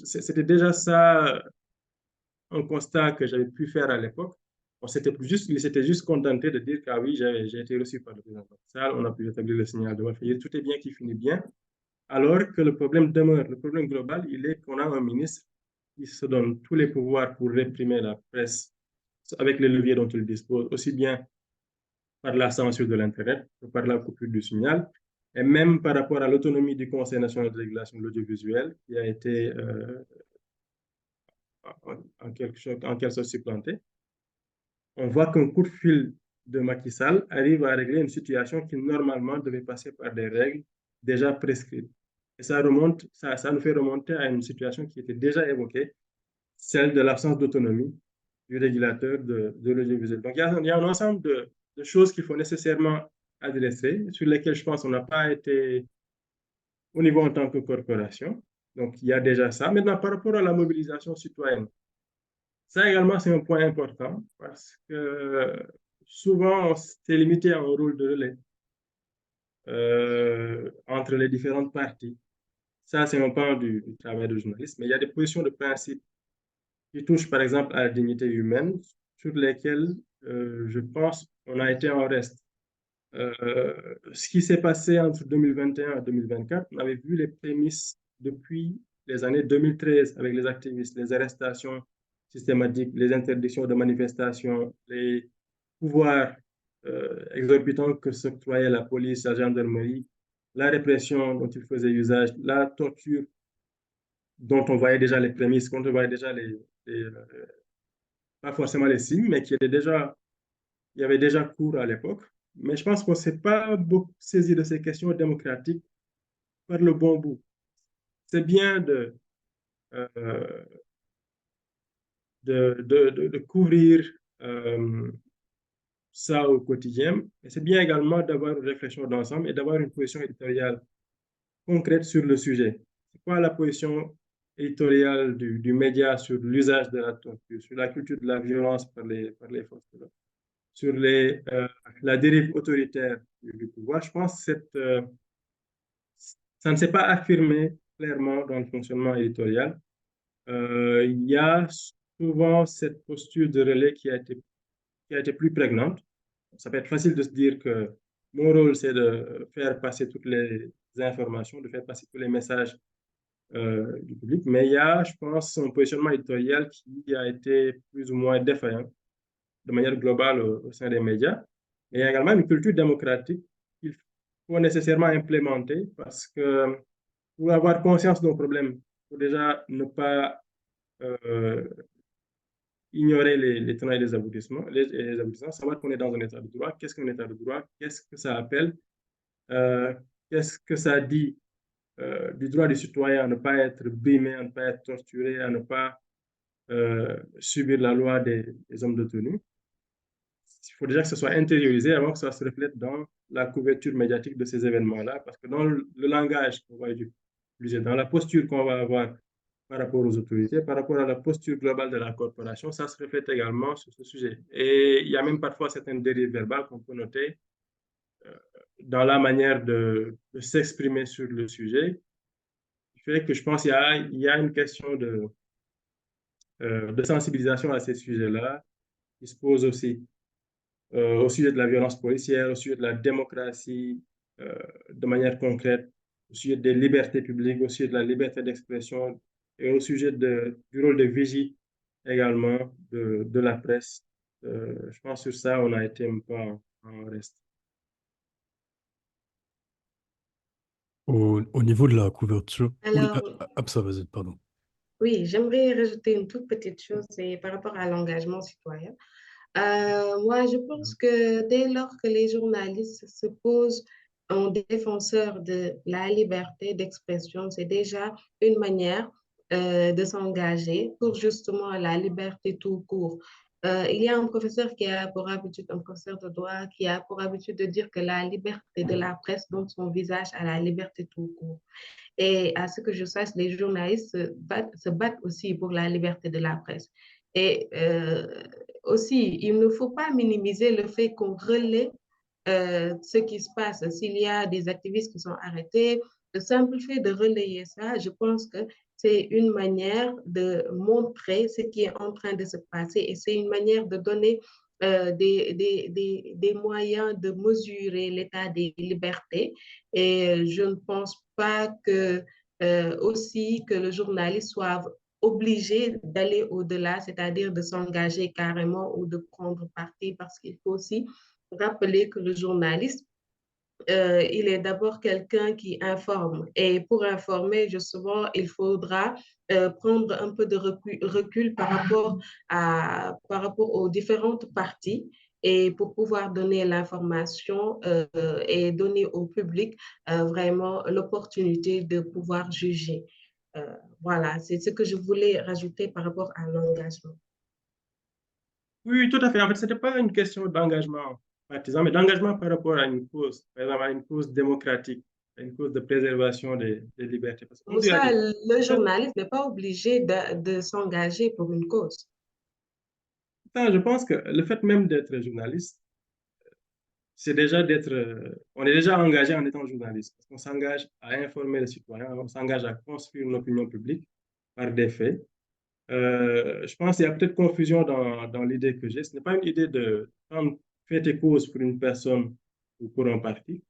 c'était déjà ça un constat que j'avais pu faire à l'époque. Il s'était juste contenté de dire que ah oui, j'ai été reçu par le président Sall, on a pu établir le signal de Walfadjiri, tout est bien qui finit bien, alors que le problème demeure. Le problème global, il est qu'on a un ministre qui se donne tous les pouvoirs pour réprimer la presse avec les leviers dont il dispose, aussi bien par la censure de l'Internet que par la coupure du signal, et même par rapport à l'autonomie du Conseil national de régulation de l'audiovisuel, qui a été en quelque sorte supplanté. On voit qu'un coup de fil de Macky Sall arrive à régler une situation qui normalement devait passer par des règles déjà prescrites. Et ça nous fait remonter à une situation qui était déjà évoquée, celle de l'absence d'autonomie du régulateur de l'audiovisuel. Donc, il y a un ensemble de choses qu'il faut nécessairement adresser, sur lesquelles je pense qu'on n'a pas été au niveau en tant que corporation. Donc, il y a déjà ça. Maintenant, par rapport à la mobilisation citoyenne, ça également, c'est un point important parce que souvent, on s'est limité à un rôle de relais entre les différentes parties. Ça, c'est un pan du travail de journaliste, mais il y a des positions de principe qui touchent, par exemple, à la dignité humaine, sur lesquelles, je pense, on a été en reste. Ce qui s'est passé entre 2021 et 2024, on avait vu les prémices depuis les années 2013 avec les activistes, les arrestations systématiques, les interdictions de manifestations, les pouvoirs exorbitants que s'octroyait la police, la gendarmerie, la répression dont ils faisaient usage, la torture dont on voyait déjà les prémices, dont on voyait déjà pas forcément les signes, mais il y avait déjà cours à l'époque. Mais je pense qu'on ne s'est pas beaucoup saisi de ces questions démocratiques par le bon bout. C'est bien euh, de couvrir ça au quotidien, mais c'est bien également d'avoir une réflexion d'ensemble et d'avoir une position éditoriale concrète sur le sujet. C'est quoi la position éditoriale du média sur l'usage de la torture, sur la culture de la violence par les forces de l'ordre, sur la dérive autoritaire du pouvoir? Je pense que ça ne s'est pas affirmé clairement dans le fonctionnement éditorial. Il y a souvent cette posture de relais qui a été plus prégnante. Ça peut être facile de se dire que mon rôle, c'est de faire passer toutes les informations, de faire passer tous les messages du public, mais il y a, je pense, un positionnement éditorial qui a été plus ou moins défaillant de manière globale au sein des médias. Et il y a également une culture démocratique qu'il faut nécessairement implémenter parce que pour avoir conscience d'un problème, il faut déjà ne pas euh, ignorer les tenants et les aboutissements, les aboutissants, savoir qu'on est dans un état de droit. Qu'est-ce qu'un état de droit? Qu'est-ce que ça appelle? Euh, Qu'est-ce que ça dit du droit du citoyen à ne pas être brimé, à ne pas être torturé, à ne pas subir la loi des hommes de tenue. Il faut déjà que ce soit intériorisé avant que ça se reflète dans la couverture médiatique de ces événements-là, parce que dans le langage qu'on va utiliser, dans la posture qu'on va avoir par rapport aux autorités, par rapport à la posture globale de la corporation, ça se reflète également sur ce sujet. Et il y a même parfois certaines dérives verbales qu'on peut noter dans la manière de s'exprimer sur le sujet. Il fait que je pense qu'il y a une question de sensibilisation à ces sujets-là qui se pose aussi au sujet de la violence policière, au sujet de la démocratie de manière concrète, au sujet des libertés publiques, au sujet de la liberté d'expression et au sujet du rôle de vigie également de la presse. Je pense que sur ça, on a été un peu en reste. Au niveau de la couverture. Oui, Alors, Absa, vas-y, pardon. oui, j'aimerais rajouter une toute petite chose, c'est par rapport à l'engagement citoyen. Moi, je pense que dès lors que les journalistes se posent en défenseurs de la liberté d'expression, c'est déjà une manière de s'engager pour justement la liberté tout court. Il y a un professeur qui a pour habitude, un professeur de droit, qui a pour habitude de dire que la liberté de la presse donne son visage à la liberté tout court. Et à ce que je sache, les journalistes se battent aussi pour la liberté de la presse. Et aussi, il ne faut pas minimiser le fait qu'on relaie ce qui se passe. S'il y a des activistes qui sont arrêtés, le simple fait de relayer ça, je pense que c'est une manière de montrer ce qui est en train de se passer et c'est une manière de donner des moyens de mesurer l'état des libertés. Et je ne pense pas que aussi que le journaliste soit obligé d'aller au-delà, c'est-à-dire de s'engager carrément ou de prendre parti, parce qu'il faut aussi rappeler que le journaliste, il est d'abord quelqu'un qui informe. Et pour informer, justement, il faudra prendre un peu de recul par rapport aux différentes parties et pour pouvoir donner l'information et donner au public vraiment l'opportunité de pouvoir juger. Voilà, c'est ce que je voulais rajouter par rapport à l'engagement. Oui, oui, tout à fait. En fait, ce n'était pas une question d'engagement partisan, mais d'engagement par rapport à une cause, par exemple à une cause démocratique, à une cause de préservation des libertés. Parce que, comme Pour tu as ça, dit, le journaliste n'est pas obligé de s'engager pour une cause. je pense que le fait même d'être journaliste, c'est déjà on est déjà engagé en étant journaliste, parce qu'on s'engage à informer les citoyens, on s'engage à construire une opinion publique par des faits. Je pense qu'il y a peut-être confusion dans l'idée que j'ai. Ce n'est pas une idée de prendre fait et cause pour une personne ou pour un parti,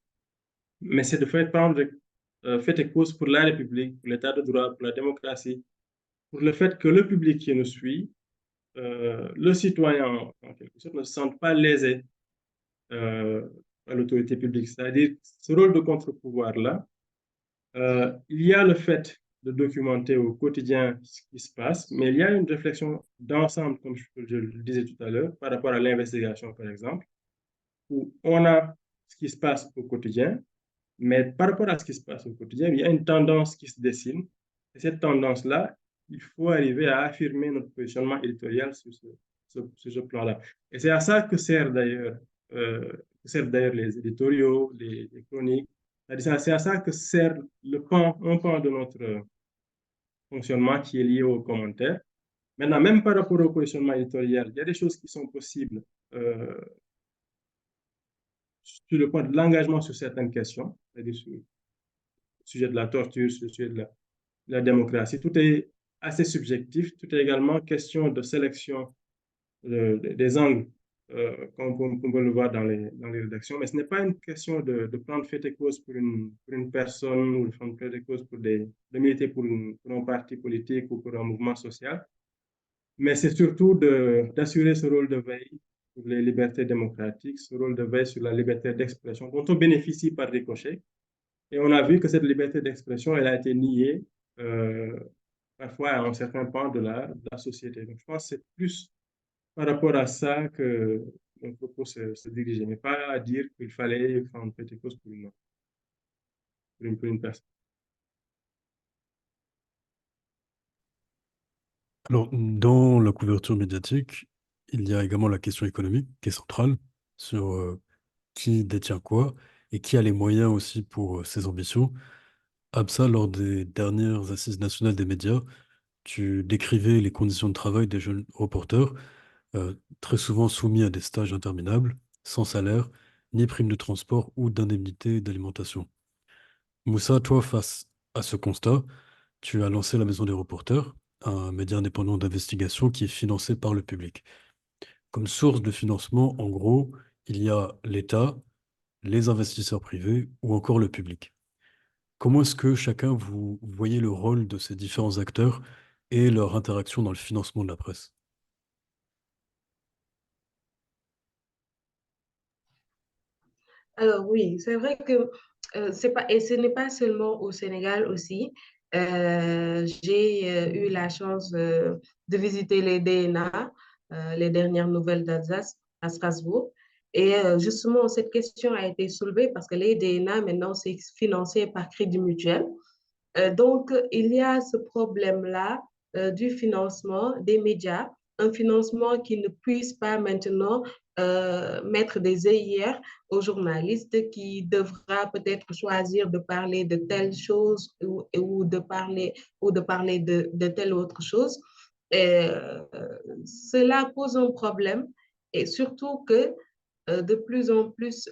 mais c'est de faire prendre fait et cause pour la République, pour l'état de droit, pour la démocratie, pour le fait que le public qui nous suit, le citoyen en quelque sorte, ne se sente pas lésé euh, à l'autorité publique. C'est-à-dire, ce rôle de contre-pouvoir-là, il y a le fait de documenter au quotidien ce qui se passe, mais il y a une réflexion d'ensemble, comme je le disais tout à l'heure, par rapport à l'investigation, par exemple, où on a ce qui se passe au quotidien, mais par rapport à ce qui se passe au quotidien, il y a une tendance qui se dessine. Et cette tendance-là, il faut arriver à affirmer notre positionnement éditorial sur ce plan-là. Et c'est à ça que servent d'ailleurs les éditoriaux, les chroniques. C'est à ça que sert un pan de notre fonctionnement qui est lié aux commentaires. Maintenant, même par rapport au positionnement éditorial, il y a des choses qui sont possibles sur le point de l'engagement sur certaines questions, c'est-à-dire sur le sujet de la torture, sur le sujet de la démocratie. Tout est assez subjectif. Tout est également question de sélection des angles, comme on peut le voir dans les rédactions. Mais ce n'est pas une question de prendre fait et cause pour une personne ou de prendre fait et cause de militer pour un parti politique ou pour un mouvement social. Mais c'est surtout d'assurer ce rôle de veille sur les libertés démocratiques, ce rôle de veille sur la liberté d'expression dont on bénéficie par ricochet. Et on a vu que cette liberté d'expression, elle a été niée parfois à un certain pan de la société. Donc, je pense que c'est plus par rapport à ça que mon propos se dirigeait, mais pas à dire qu'il fallait faire une petite cause pour une personne. Alors, dans la couverture médiatique, il y a également la question économique qui est centrale sur qui détient quoi et qui a les moyens aussi pour ses ambitions. Absa, lors des dernières assises nationales des médias, tu décrivais les conditions de travail des jeunes reporters, très souvent soumis à des stages interminables, sans salaire, ni prime de transport ou d'indemnité d'alimentation. Moussa, toi, face à ce constat, tu as lancé la Maison des reporters, un média indépendant d'investigation qui est financé par le public. Comme source de financement, en gros, il y a l'État, les investisseurs privés ou encore le public. Comment est-ce que chacun vous voyez le rôle de ces différents acteurs et leur interaction dans le financement de la presse? Alors oui, c'est vrai que c'est pas, et ce n'est pas seulement au Sénégal aussi. J'ai eu la chance de visiter les DNA, les dernières nouvelles d'Alsace à Strasbourg. Et justement, cette question a été soulevée parce que les DNA, maintenant, c'est financé par Crédit Mutuel. Donc, il y a ce problème-là du financement des médias, un financement qui ne puisse pas maintenant mettre des œillères aux journalistes qui devra peut-être choisir de parler de telle chose ou de parler de telle autre chose. Et, cela pose un problème et surtout que de plus en plus,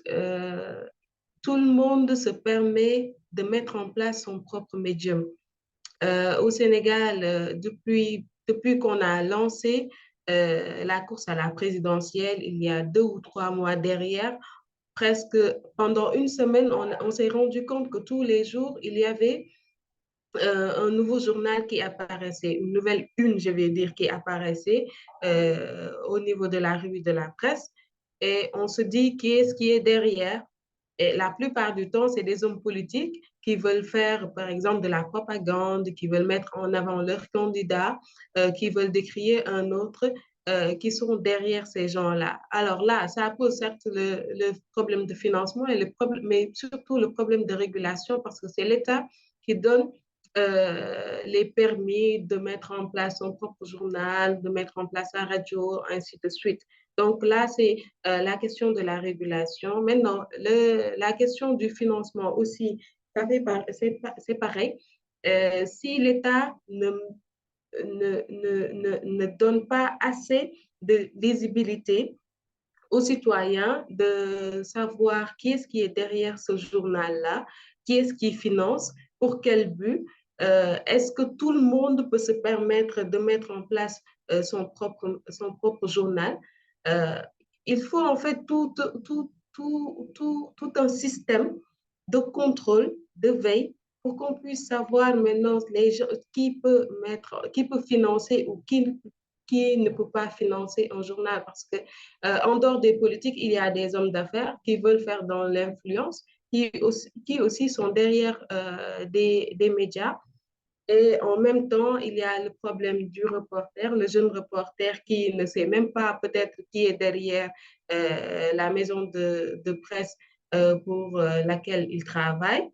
tout le monde se permet de mettre en place son propre médium. Au Sénégal, depuis qu'on a lancé la course à la présidentielle, il y a 2 ou 3 mois derrière, presque pendant une semaine, on s'est rendu compte que tous les jours, il y avait un nouveau journal qui apparaissait, une nouvelle une, je vais dire, qui apparaissait au niveau de la revue de la presse. Et on se dit qui est-ce qui est derrière. Et la plupart du temps, c'est des hommes politiques qui veulent faire, par exemple, de la propagande, qui veulent mettre en avant leur candidat, qui veulent décrier un autre, qui sont derrière ces gens-là. Alors là, ça pose certes le problème de financement, mais surtout le problème de régulation, parce que c'est l'État qui donne les permis de mettre en place son propre journal, de mettre en place la radio, ainsi de suite. Donc là, c'est la question de la régulation. Maintenant, la question du financement aussi, c'est pareil. Si l'État ne donne pas assez de visibilité aux citoyens de savoir qui est-ce qui est derrière ce journal-là, qui est-ce qui finance, pour quel but. Est-ce que tout le monde peut se permettre de mettre en place son propre journal? Euh, il faut en fait tout un système de contrôle, de veille, pour qu'on puisse savoir maintenant les gens, qui peut financer ou qui ne peut pas financer un journal. Parce que en dehors des politiques, il y a des hommes d'affaires qui veulent faire dans l'influence, qui aussi sont derrière des médias. Et en même temps, il y a le problème du reporter, le jeune reporter qui ne sait même pas peut-être qui est derrière la maison de presse pour laquelle il travaille.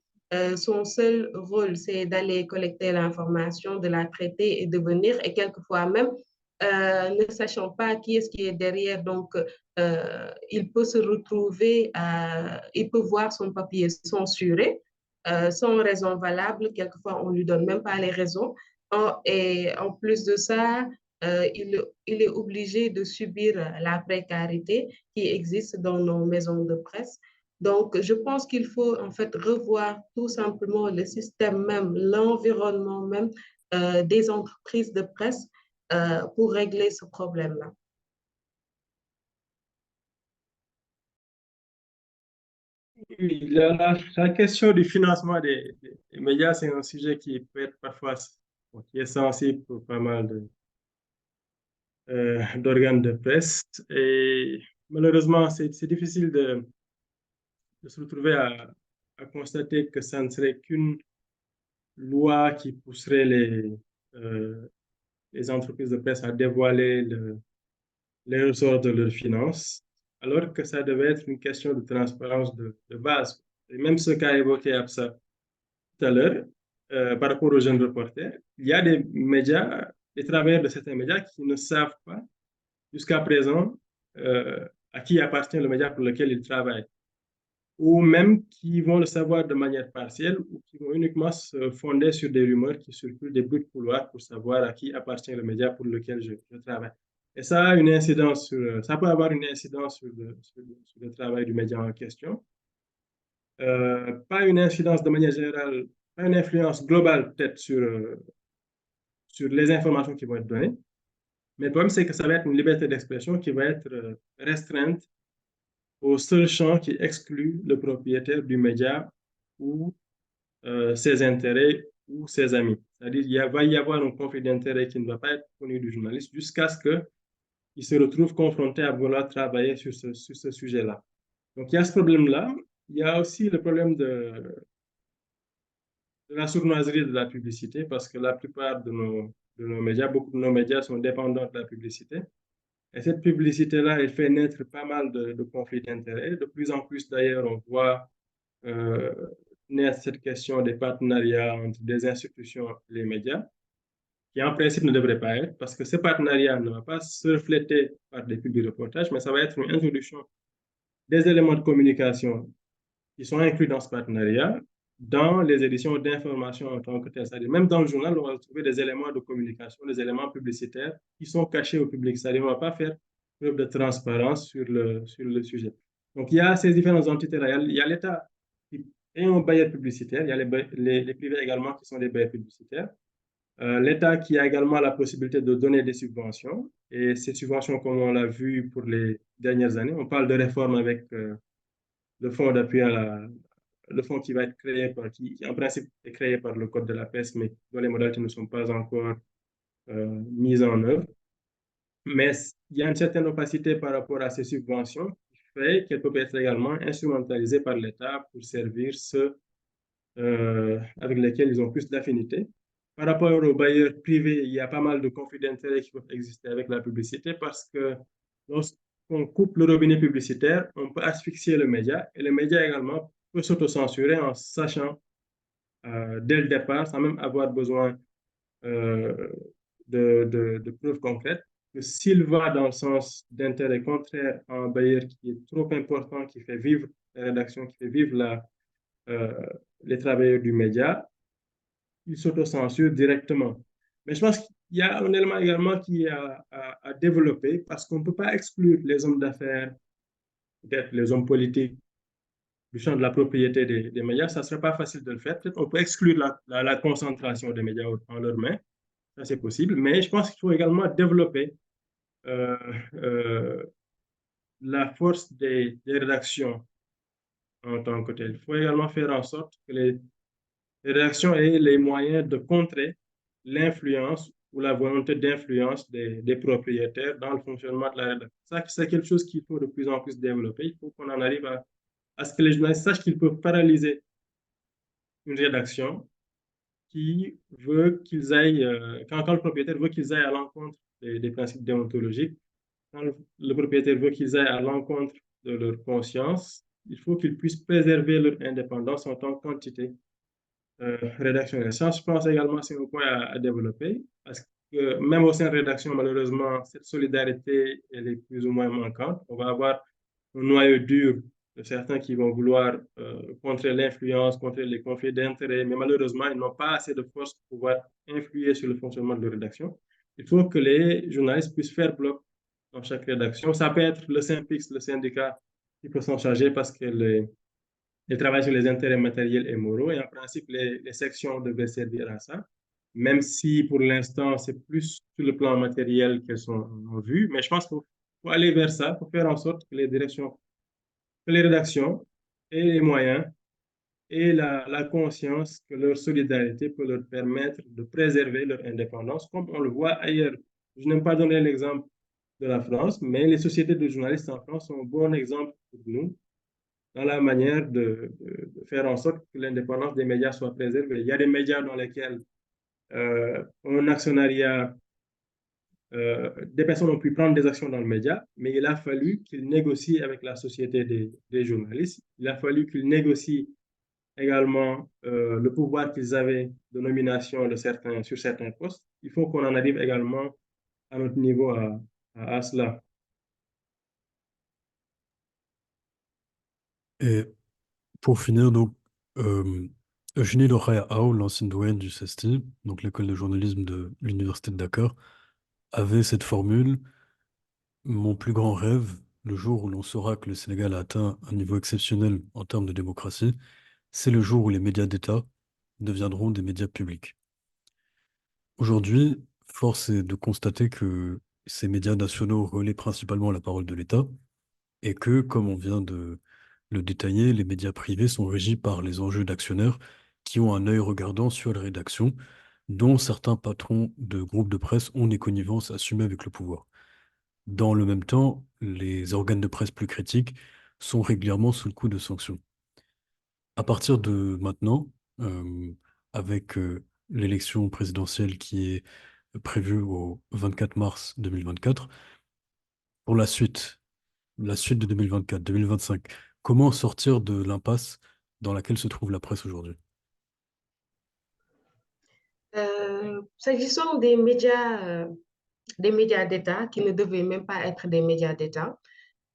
Son seul rôle, c'est d'aller collecter l'information, de la traiter et de venir, et quelquefois même, ne sachant pas qui est-ce qui est derrière. Donc, il peut se retrouver, il peut voir son papier censuré sans raison valable. Quelquefois, on ne lui donne même pas les raisons. Et en plus de ça, il est obligé de subir la précarité qui existe dans nos maisons de presse. Donc, je pense qu'il faut en fait revoir tout simplement le système même, l'environnement même des entreprises de presse pour régler ce problème-là. Oui, la question du financement des médias, c'est un sujet qui peut être parfois bon, qui est sensible pour pas mal d'organes de presse. Et malheureusement, c'est difficile de se retrouver à constater que ça ne serait qu'une loi qui pousserait les entreprises de presse à dévoiler les ressorts de leurs finances, alors que ça devait être une question de transparence de base. Et même ce qu'a évoqué Absa tout à l'heure, par rapport aux jeunes reporters, il y a des médias les travailleurs de certains médias qui ne savent pas jusqu'à présent à qui appartient le média pour lequel ils travaillent, ou même qui vont le savoir de manière partielle ou qui vont uniquement se fonder sur des rumeurs qui circulent, des bruits de couloir pour savoir à qui appartient le média pour lequel je travaille. Et ça a une incidence ça peut avoir une incidence sur le travail du média en question. Pas une incidence de manière générale, pas une influence globale peut-être sur les informations qui vont être données. Mais le problème, c'est que ça va être une liberté d'expression qui va être restreinte au seul champ qui exclut le propriétaire du média ou ses intérêts ou ses amis. C'est-à-dire qu'il va y avoir un conflit d'intérêts qui ne va pas être connu du journaliste jusqu'à ce qu'il se retrouve confronté à vouloir travailler sur ce sujet-là. Donc, il y a ce problème-là. Il y a aussi le problème de la sournoiserie de la publicité, parce que la plupart de nos médias, beaucoup de nos médias sont dépendants de la publicité. Et cette publicité-là, elle fait naître pas mal de conflits d'intérêts. De plus en plus, d'ailleurs, on voit naître cette question des partenariats entre des institutions et les médias, qui en principe ne devrait pas être, parce que ces partenariats ne vont pas se refléter par des publics reportages, mais ça va être une introduction des éléments de communication qui sont inclus dans ce partenariat dans les éditions d'information en tant que telles. C'est-à-dire, même dans le journal, on va trouver des éléments de communication, des éléments publicitaires qui sont cachés au public. C'est-à-dire, on ne va pas faire preuve de transparence sur le sujet. Donc, il y a ces différentes entités-là. Il y a l'État qui est un bailleur publicitaire. Il y a les privés également qui sont des bailleurs publicitaires. L'État qui a également la possibilité de donner des subventions. Et ces subventions, comme on l'a vu pour les dernières années, on parle de réforme avec le fonds d'appui le fonds qui va être créé qui en principe est créé par le Code de la presse, mais dont les modalités ne sont pas encore mises en œuvre. Mais il y a une certaine opacité par rapport à ces subventions qui fait qu'elles peuvent être également instrumentalisées par l'État pour servir ceux avec lesquels ils ont plus d'affinité. Par rapport aux bailleurs privés, il y a pas mal de conflits d'intérêts qui peuvent exister avec la publicité parce que lorsqu'on coupe le robinet publicitaire, on peut asphyxier le média et le média également peut s'autocensurer en sachant dès le départ, sans même avoir besoin de preuves concrètes, que s'il va dans le sens d'intérêt contraire à un bailleur qui est trop important, qui fait vivre la rédaction, qui fait vivre les travailleurs du média, il s'autocensure directement. Mais je pense qu'il y a un élément également qui est à développer parce qu'on ne peut pas exclure les hommes d'affaires, peut-être les hommes politiques, du champ de la propriété des médias. Ça ne serait pas facile de le faire. Peut-être on peut exclure la concentration des médias en leurs mains. Ça, c'est possible. Mais je pense qu'il faut également développer euh, euh, la force des rédactions en tant que telles. Il faut également faire en sorte que les rédactions aient les moyens de contrer l'influence ou la volonté d'influence des propriétaires dans le fonctionnement de la rédaction. Ça, c'est quelque chose qu'il faut de plus en plus développer. Il faut qu'on en arrive à ce que les journalistes sachent qu'ils peuvent paralyser une rédaction qui veut qu'ils aillent, quand le propriétaire veut qu'ils aillent à l'encontre des principes déontologiques, quand le propriétaire veut qu'ils aillent à l'encontre de leur conscience, il faut qu'ils puissent préserver leur indépendance en tant qu'entité rédactionnelle. Ça, je pense également, c'est un point à développer, parce que même au sein de rédaction, malheureusement, cette solidarité, elle est plus ou moins manquante. On va avoir un noyau dur de certains qui vont vouloir contrer l'influence, contrer les conflits d'intérêts, mais malheureusement, ils n'ont pas assez de force pour pouvoir influer sur le fonctionnement de la rédaction. Il faut que les journalistes puissent faire bloc dans chaque rédaction. Ça peut être le SYNPICS, le syndicat, qui peut s'en charger parce qu'ils travaillent sur les intérêts matériels et moraux, et en principe, les sections devraient servir à ça, même si pour l'instant, c'est plus sur le plan matériel qu'elles sont en vue, mais je pense qu'il faut aller vers ça, pour faire en sorte que les rédactions aient les moyens et la conscience que leur solidarité peut leur permettre de préserver leur indépendance, comme on le voit ailleurs. Je n'aime pas donner l'exemple de la France, mais les sociétés de journalistes en France sont un bon exemple pour nous dans la manière de faire en sorte que l'indépendance des médias soit préservée. Il y a des médias dans lesquels un actionnariat des personnes ont pu prendre des actions dans le média, mais il a fallu qu'ils négocient avec la société des journalistes. Il a fallu qu'ils négocient également le pouvoir qu'ils avaient de nomination sur certains postes. il faut qu'on en arrive également à notre niveau à cela. Et pour finir, donc, euh, Eugénie Loraya Hao, l'ancienne doyenne du CESTI, donc l'école de journalisme de l'Université de Dakar, avait cette formule: mon plus grand rêve, le jour où l'on saura que le Sénégal a atteint un niveau exceptionnel en termes de démocratie, c'est le jour où les médias d'État deviendront des médias publics. Aujourd'hui, force est de constater que ces médias nationaux relaient principalement la parole de l'État et que, comme on vient de le détailler, les médias privés sont régis par les enjeux d'actionnaires qui ont un œil regardant sur les rédactions, dont certains patrons de groupes de presse ont des connivences assumées avec le pouvoir. Dans le même temps, les organes de presse plus critiques sont régulièrement sous le coup de sanctions. À partir de maintenant, euh, avec l'élection présidentielle qui est prévue au 24 mars 2024, pour la suite de 2024-2025, comment sortir de l'impasse dans laquelle se trouve la presse aujourd'hui? S'agissant des médias d'État qui ne devaient même pas être des médias d'État,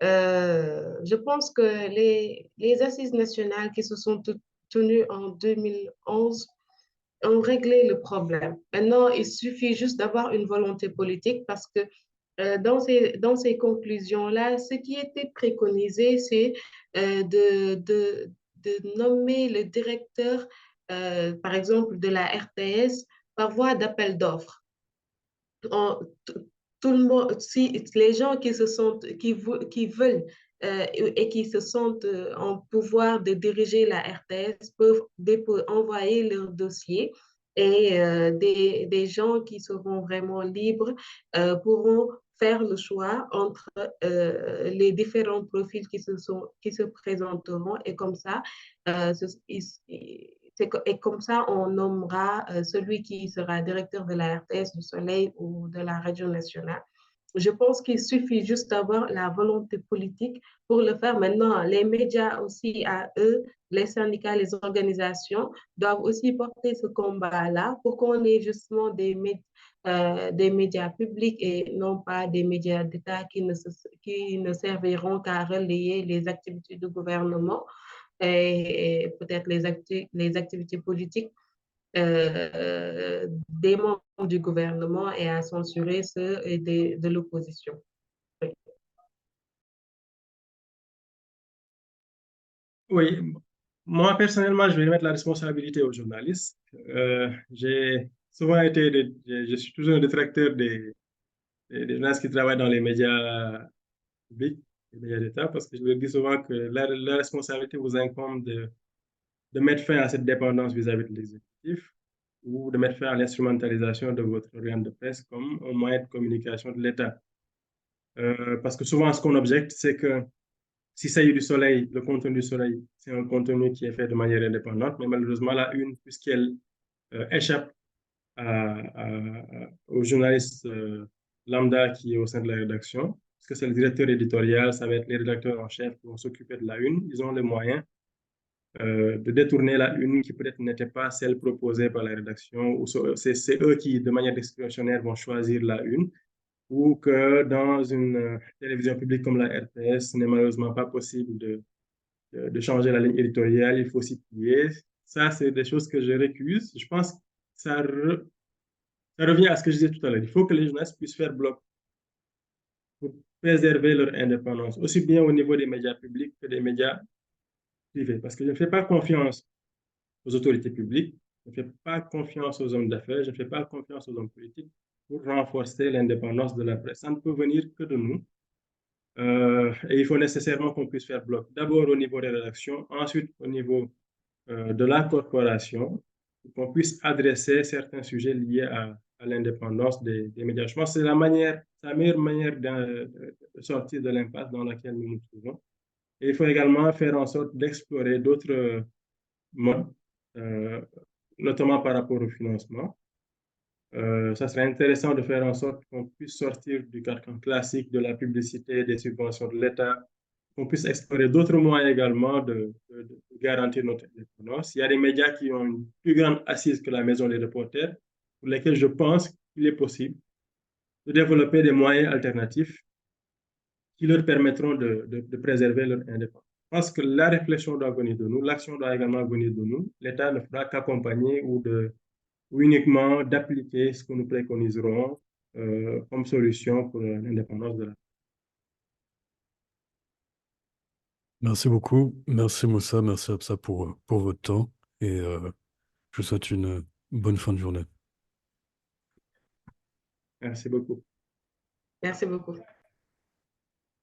je pense que les assises nationales qui se sont tenues en 2011 ont réglé le problème. Maintenant, il suffit juste d'avoir une volonté politique parce que dans ces conclusions-là, ce qui était préconisé, c'est de nommer le directeur, par exemple, de la RTS par voie d'appel d'offres. On- t- Tout le monde, si les gens qui se sentent, qui veulent et qui se sentent en pouvoir de diriger la RTS peuvent envoyer leur dossier et des gens qui seront vraiment libres pourront faire le choix entre les différents profils qui se présenteront et comme ça, et comme ça, on nommera celui qui sera directeur de la RTS du Soleil ou de la radio nationale. Je pense qu'il suffit juste d'avoir la volonté politique pour le faire. Maintenant, les médias aussi, à eux, les syndicats, les organisations, doivent aussi porter ce combat-là pour qu'on ait justement des médias publics et non pas des médias d'État qui ne serviront qu'à relayer les activités du gouvernement et peut-être les activités politiques des membres du gouvernement et à censurer ceux de l'opposition. Oui. Oui, moi personnellement, je vais remettre la responsabilité aux journalistes. J'ai souvent été, je suis toujours un détracteur des journalistes qui travaillent dans les médias publics, les médias d'État, parce que je leur dis souvent que la responsabilité vous incombe de mettre fin à cette dépendance vis-à-vis de l'exécutif ou de mettre fin à l'instrumentalisation de votre organe de presse comme un moyen de communication de l'État. Parce que souvent, ce qu'on objecte, c'est que s'il s'agit du Soleil, le contenu du Soleil, c'est un contenu qui est fait de manière indépendante, mais malheureusement, la une, puisqu'elle échappe au journaliste lambda qui est au sein de la rédaction, parce que c'est le directeur éditorial, ça va être les rédacteurs en chef qui vont s'occuper de la une, ils ont les moyens de détourner la une qui peut-être n'était pas celle proposée par la rédaction, ou c'est eux qui, de manière discrétionnaire, vont choisir la une, ou que dans une télévision publique comme la RTS, ce n'est malheureusement pas possible de changer la ligne éditoriale, il faut s'y plier. Ça, c'est des choses que je récuse. Je pense que ça, ça revient à ce que je disais tout à l'heure. Il faut que les journalistes puissent faire bloc pour préserver leur indépendance, aussi bien au niveau des médias publics que des médias privés. Parce que je ne fais pas confiance aux autorités publiques, je ne fais pas confiance aux hommes d'affaires, je ne fais pas confiance aux hommes politiques pour renforcer l'indépendance de la presse. Ça ne peut venir que de nous. Et il faut nécessairement qu'on puisse faire bloc. D'abord au niveau des rédactions, ensuite au niveau de la corporation, pour qu'on puisse adresser certains sujets liés à l'indépendance des médias. Je pense que c'est la meilleure manière de sortir de l'impasse dans laquelle nous nous trouvons. Et il faut également faire en sorte d'explorer d'autres modes, euh, notamment par rapport au financement. Ça serait intéressant de faire en sorte qu'on puisse sortir du carcan classique de la publicité, des subventions de l'État, qu'on puisse explorer d'autres moyens également de garantir notre indépendance. Il y a des médias qui ont une plus grande assise que la Maison des reporters, pour lesquels je pense il est possible de développer des moyens alternatifs qui leur permettront de préserver leur indépendance. Je pense que la réflexion doit venir de nous, l'action doit également venir de nous. L'État ne fera qu'accompagner ou uniquement d'appliquer ce que nous préconiserons comme solution pour l'indépendance de la. Merci beaucoup. Merci Moussa, merci Absa pour votre temps et je vous souhaite une bonne fin de journée. Merci beaucoup. Merci beaucoup.